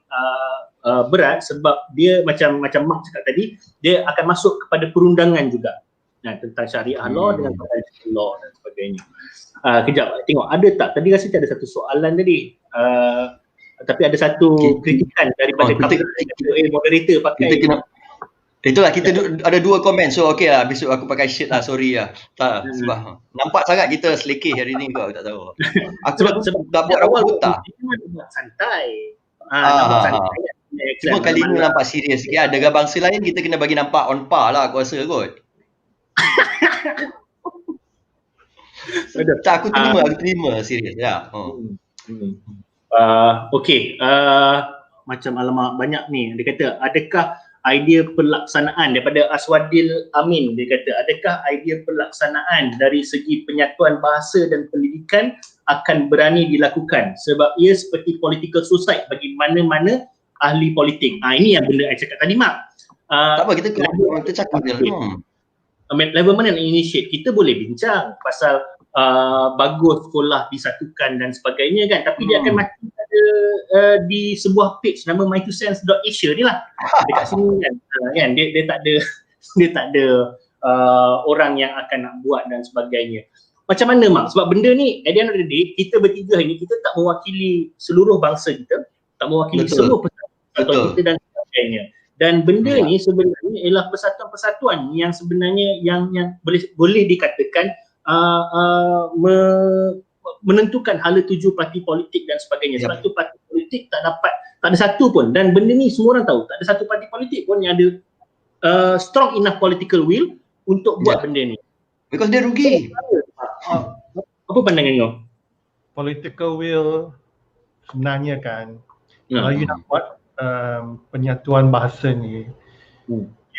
berat, sebab dia macam Mak cakap tadi, dia akan masuk kepada perundangan juga tentang syariah law dengan policy law dan sebagainya. Kejap, tengok ada tak, tadi rasa ada satu soalan tadi, tapi ada satu kritikan daripada moderator pakai Itulah kita ada 2 komen. So okey lah, besok aku pakai shirt lah, sorry lah. Tak, sebab nampak sangat kita selekeh hari ni kau, tak tahu. Aku sebab dah buat rambut botak. Buat santai. Ah, Santai. Cuma kali ni nampak serius sikit. Dengan bangsa lain kita kena bagi nampak on par lah aku rasa kot. Tak, aku terima serius ya. Okey, macam alamak banyak ni. Dia kata, adakah idea pelaksanaan daripada Aswadil Amin, dia kata, adakah idea pelaksanaan dari segi penyatuan bahasa dan pendidikan akan berani dilakukan sebab ia seperti political suicide bagi mana-mana ahli politik. Ini yang benda saya cakap tadi, Mak. Tak apa, kita cakap je. Level mana nak initiate, kita boleh bincang pasal bagus sekolah disatukan dan sebagainya kan, tapi dia akan mati di sebuah page nama mytosense.asia ni lah dekat sini kan, dia tak ada orang yang akan nak buat dan sebagainya. Macam mana, Mak? Sebab benda ni at the end of the day, kita bertiga ini, kita tak mewakili seluruh bangsa kita, tak mewakili seluruh persatuan kita dan sebagainya. Dan benda ni sebenarnya ialah persatuan-persatuan yang sebenarnya yang boleh dikatakan menentukan hala tuju parti politik dan sebagainya. Sebab tu parti politik tak ada satu pun, dan benda ni semua orang tahu, tak ada satu parti politik pun yang ada strong enough political will untuk buat benda ni. Because dia rugi. Apa pandangan kau? Political will sebenarnya kan, kalau you nak buat penyatuan bahasa ni,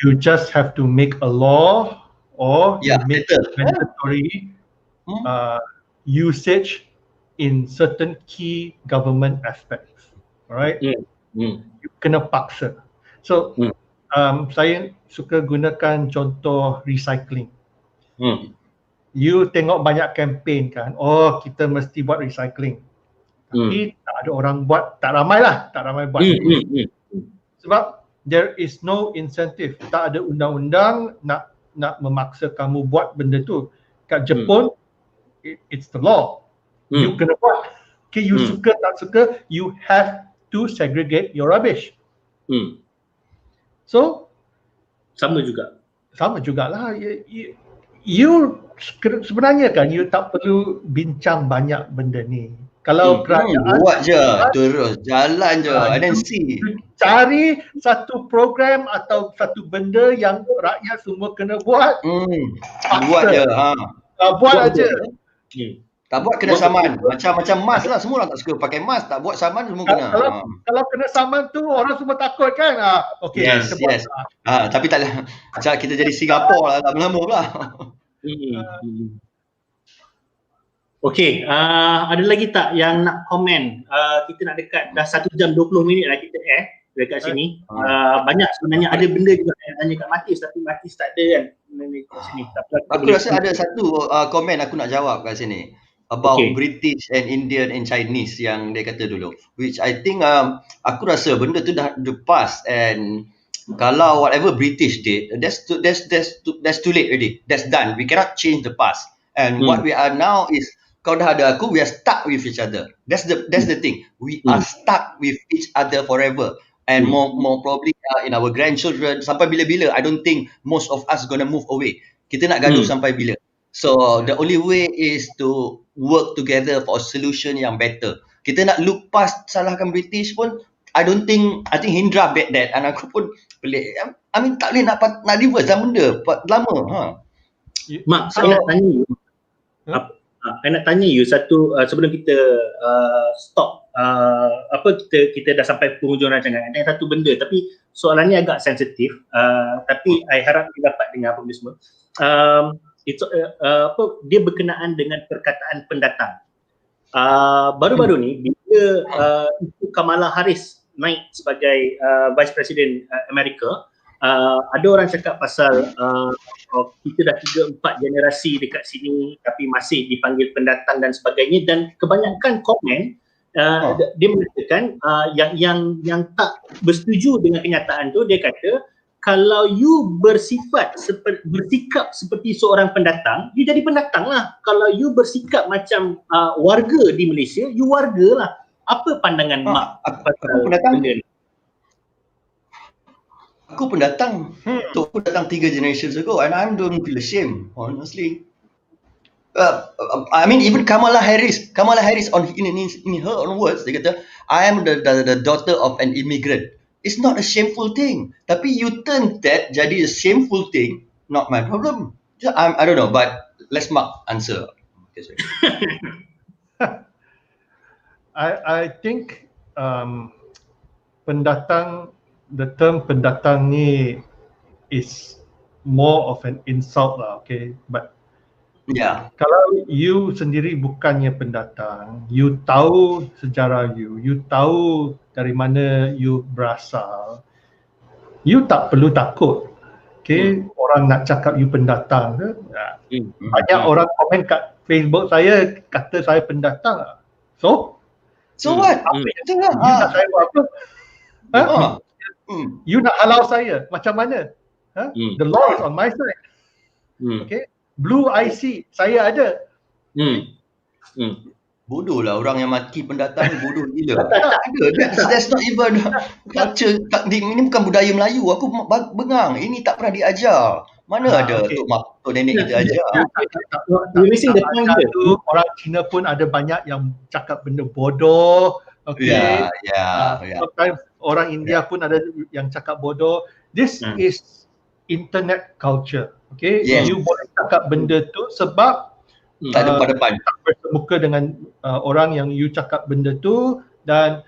you just have to make a law or make mandatory usage in certain key government aspects. Alright? You kena paksa. So saya suka gunakan contoh recycling. You tengok banyak campaign kan, kita mesti buat recycling. Tapi tak ada orang buat, tak ramai buat. Sebab there is no incentive, tak ada undang-undang nak memaksa kamu buat benda tu. Kat Jepun, it's the law. You kena buat. Okay, you suka tak suka, you have to segregate your rubbish. So sama jugalah. You sebenarnya kan, you tak perlu bincang banyak benda ni. Kalau kerajaan buat je, terus jalan je, and then see. Cari satu program atau satu benda yang rakyat semua kena buat. Buat je. Buat aja. Tak buat kena saman. Macam mask lah, semua orang tak suka pakai mask, tak buat saman semua kena. Kalau kena saman tu orang semua takut kan. Okey. Yes. Tapi taklah. Macam kita jadi Singapura lah, lama-lama pula. Okey, ada lagi tak yang nak komen? Kita nak dekat dah 1 jam 20 minit lah kita dekat sini. Banyak sebenarnya, ada benda juga yang tanya kat Mathis, tapi Mathis tak ada kan kat sini. Aku rasa ada satu komen aku nak jawab kat sini about British and Indian and Chinese yang dia kata dulu, which I think aku rasa benda tu dah the past, and kalau whatever British did, that's too late already. That's done. We cannot change the past. And what we are now is, kau dah ada aku, we are stuck with each other. That's the thing. We are stuck with each other forever. And more probably in our grandchildren, sampai bila-bila. I don't think most of us gonna move away. Kita nak gaduh sampai bila. So the only way is to work together for a solution yang better. Kita nak look past salahkan British pun, I think Hindra bad that, and aku pun pelik. I mean tak boleh nak reverse dalam benda lama. Mak, saya nak tanya you. Saya nak tanya you satu sebelum kita stop. Kita dah sampai penghujung rancangan. Ada satu benda, tapi soalan ni agak sensitif. Tapi I harap kita dapat dengar apa semua. Dia berkenaan dengan perkataan pendatang. Baru-baru ni bila Kamala Harris naik sebagai Vice President Amerika, ada orang cakap pasal kita dah 3-4 generasi dekat sini tapi masih dipanggil pendatang dan sebagainya, dan kebanyakan komen dia mengatakan yang tak bersetuju dengan kenyataan tu, dia kata kalau you bersikap seperti seorang pendatang, you jadi pendatang lah. Kalau you bersikap macam warga di Malaysia, you warga lah. Apa pandangan Mak pasal benda ni? aku pendatang. Aku datang 3 generations ago and I don't feel ashamed, honestly. I mean, even Kamala Harris on in her own words, dia kata, I am the daughter of an immigrant. It's not a shameful thing. Tapi you turn that jadi a shameful thing, not my problem. I don't know, but let's Mark answer. Okay, sorry. I think pendatang, the term pendatang ni is more of an insult lah, okay? But kalau you sendiri bukannya pendatang, you tahu sejarah you tahu dari mana you berasal, you tak perlu takut. Okay, orang nak cakap you pendatang ke? Banyak orang komen kat Facebook saya kata saya pendatang. So what? You nak saya buat apa? You nak halau saya macam mana? The law is on my side. Okay, blue IC saya ada. Bodoh lah orang yang mati pendatang, bodoh gila. Tak ada. That's not even culture. Ini bukan budaya Melayu. Aku bengang. Ini tak pernah diajar. Mana ada tok nenek kita ajar. Orang Cina pun ada banyak yang cakap benda bodoh. Okay. Sometimes orang India pun ada yang cakap bodoh. This is internet culture. Okay. You boleh cakap benda tu sebab tak ada depan. Bermuka dengan orang yang you cakap benda tu dan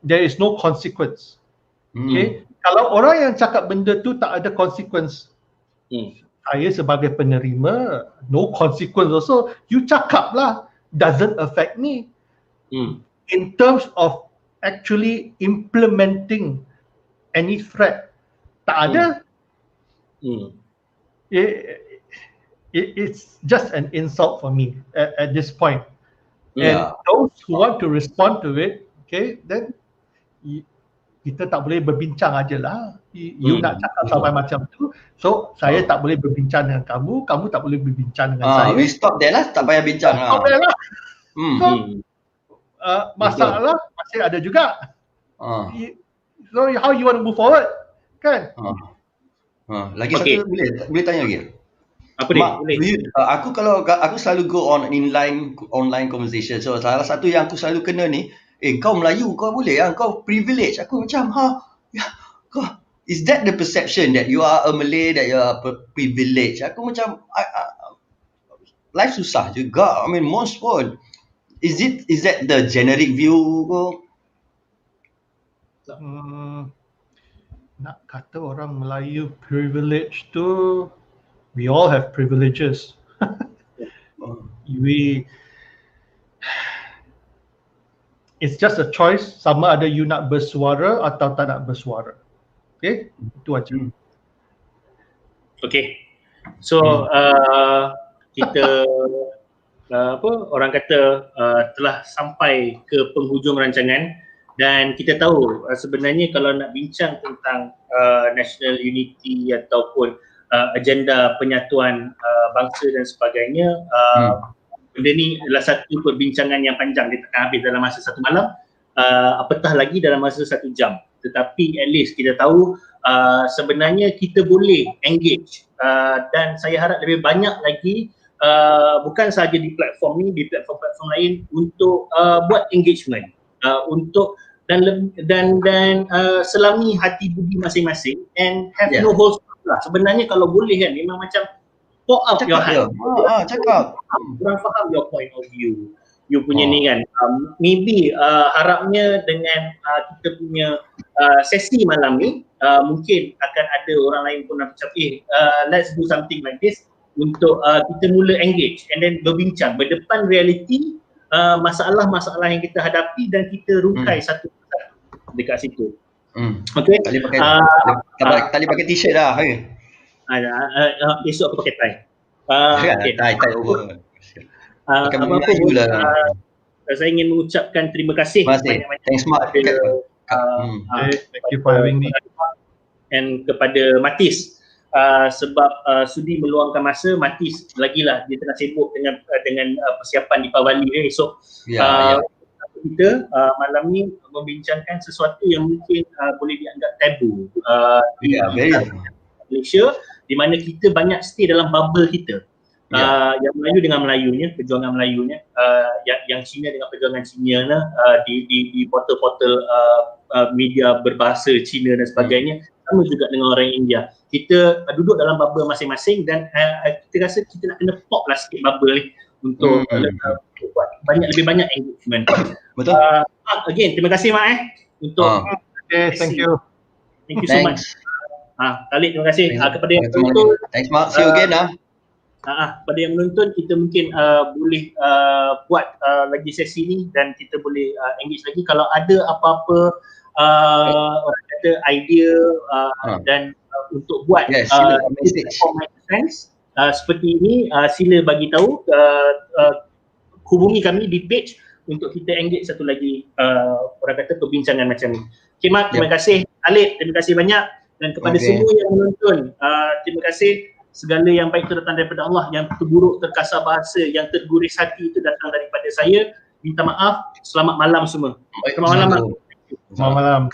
there is no consequence. Okay. Kalau orang yang cakap benda tu tak ada consequence, saya sebagai penerima, no consequence also, you cakap lah, doesn't affect me. In terms of actually implementing any threat, tak ada. It's just an insult for me at this point. And those who want to respond to it, okay, then kita tak boleh berbincang aje lah. You nak cakap sampai macam tu, so saya tak boleh berbincang dengan kamu, kamu tak boleh berbincang dengan saya. We stop there lah, tak payah bincang lah. Stop there lah. So, masalah masih ada juga. So how you want to move forward? Kan? Lagi satu boleh tanya lagi? Apa dia? Aku selalu go on online conversation. So salah satu yang aku selalu kena ni, kau Melayu, kau boleh kau privilege. Aku macam kau, is that the perception that you are a Malay, that you are privilege? Aku macam life susah juga. I mean most pun. Is that the generic view kau? Nak kata orang Melayu privilege tu, we all have privileges. It's just a choice, sama ada you nak bersuara atau tak nak bersuara. Okay, itu aja. Okay, so kita orang kata telah sampai ke penghujung rancangan dan kita tahu sebenarnya kalau nak bincang tentang national unity ataupun agenda penyatuan bangsa dan sebagainya, benda ni adalah satu perbincangan yang panjang, dia takkan habis dalam masa satu malam, apatah lagi dalam masa 1 jam. Tetapi at least kita tahu sebenarnya kita boleh engage dan saya harap lebih banyak lagi bukan sahaja di platform ni, di platform-platform lain untuk buat engagement, untuk dan selami hati budi masing-masing and have no holds lah. Sebenarnya kalau boleh kan memang macam pour out your heart. Cakap. Kurang faham your point of view. You punya ni kan. Maybe harapnya dengan kita punya sesi malam ni mungkin akan ada orang lain pun macam let's do something like this untuk kita mula engage and then berbincang berdepan realiti masalah-masalah yang kita hadapi dan kita rukai satu dekat situ. Okay. Tali pakai t-shirt dah. Esok aku pakai tie. Tie over. Saya ingin mengucapkan terima kasih banyak-banyak. Thanks Mak. Thank you for having me. And kepada Mathis sebab sudi meluangkan masa. Mathis lagilah dia tengah sibuk dengan persiapan di Pawali esok. kita malam ni membincangkan sesuatu yang mungkin boleh dianggap tabu di Malaysia, di mana kita banyak stay dalam bubble kita. Yang Melayu dengan Melayunya, perjuangan Melayunya, yang Cina dengan perjuangan Cina di portal-portal media berbahasa Cina dan sebagainya, sama juga dengan orang India. Kita duduk dalam bubble masing-masing dan kita rasa kita nak kena pop lah sikit bubble ni untuk buat lebih banyak engagement. Betul. Again, terima kasih Mak untuk thank you so much. Khalid, terima kasih. Kepada yang menonton, thanks Mak, see you again pada yang menonton, kita mungkin boleh buat lagi sesi ni dan kita boleh engage lagi. Kalau ada apa-apa orang kata idea dan untuk buat seperti ini, sila bagi tahu, hubungi kami di page untuk kita engage satu lagi orang kata perbincangan macam ni. Okay Mak, terima kasih. Khalid, terima kasih banyak, dan kepada semua yang menonton, terima kasih. Segala yang baik itu datang daripada Allah, yang terburuk, terkasar bahasa, yang terguris hati itu datang daripada saya. Minta maaf. Selamat malam semua. Selamat malam. Selamat malam.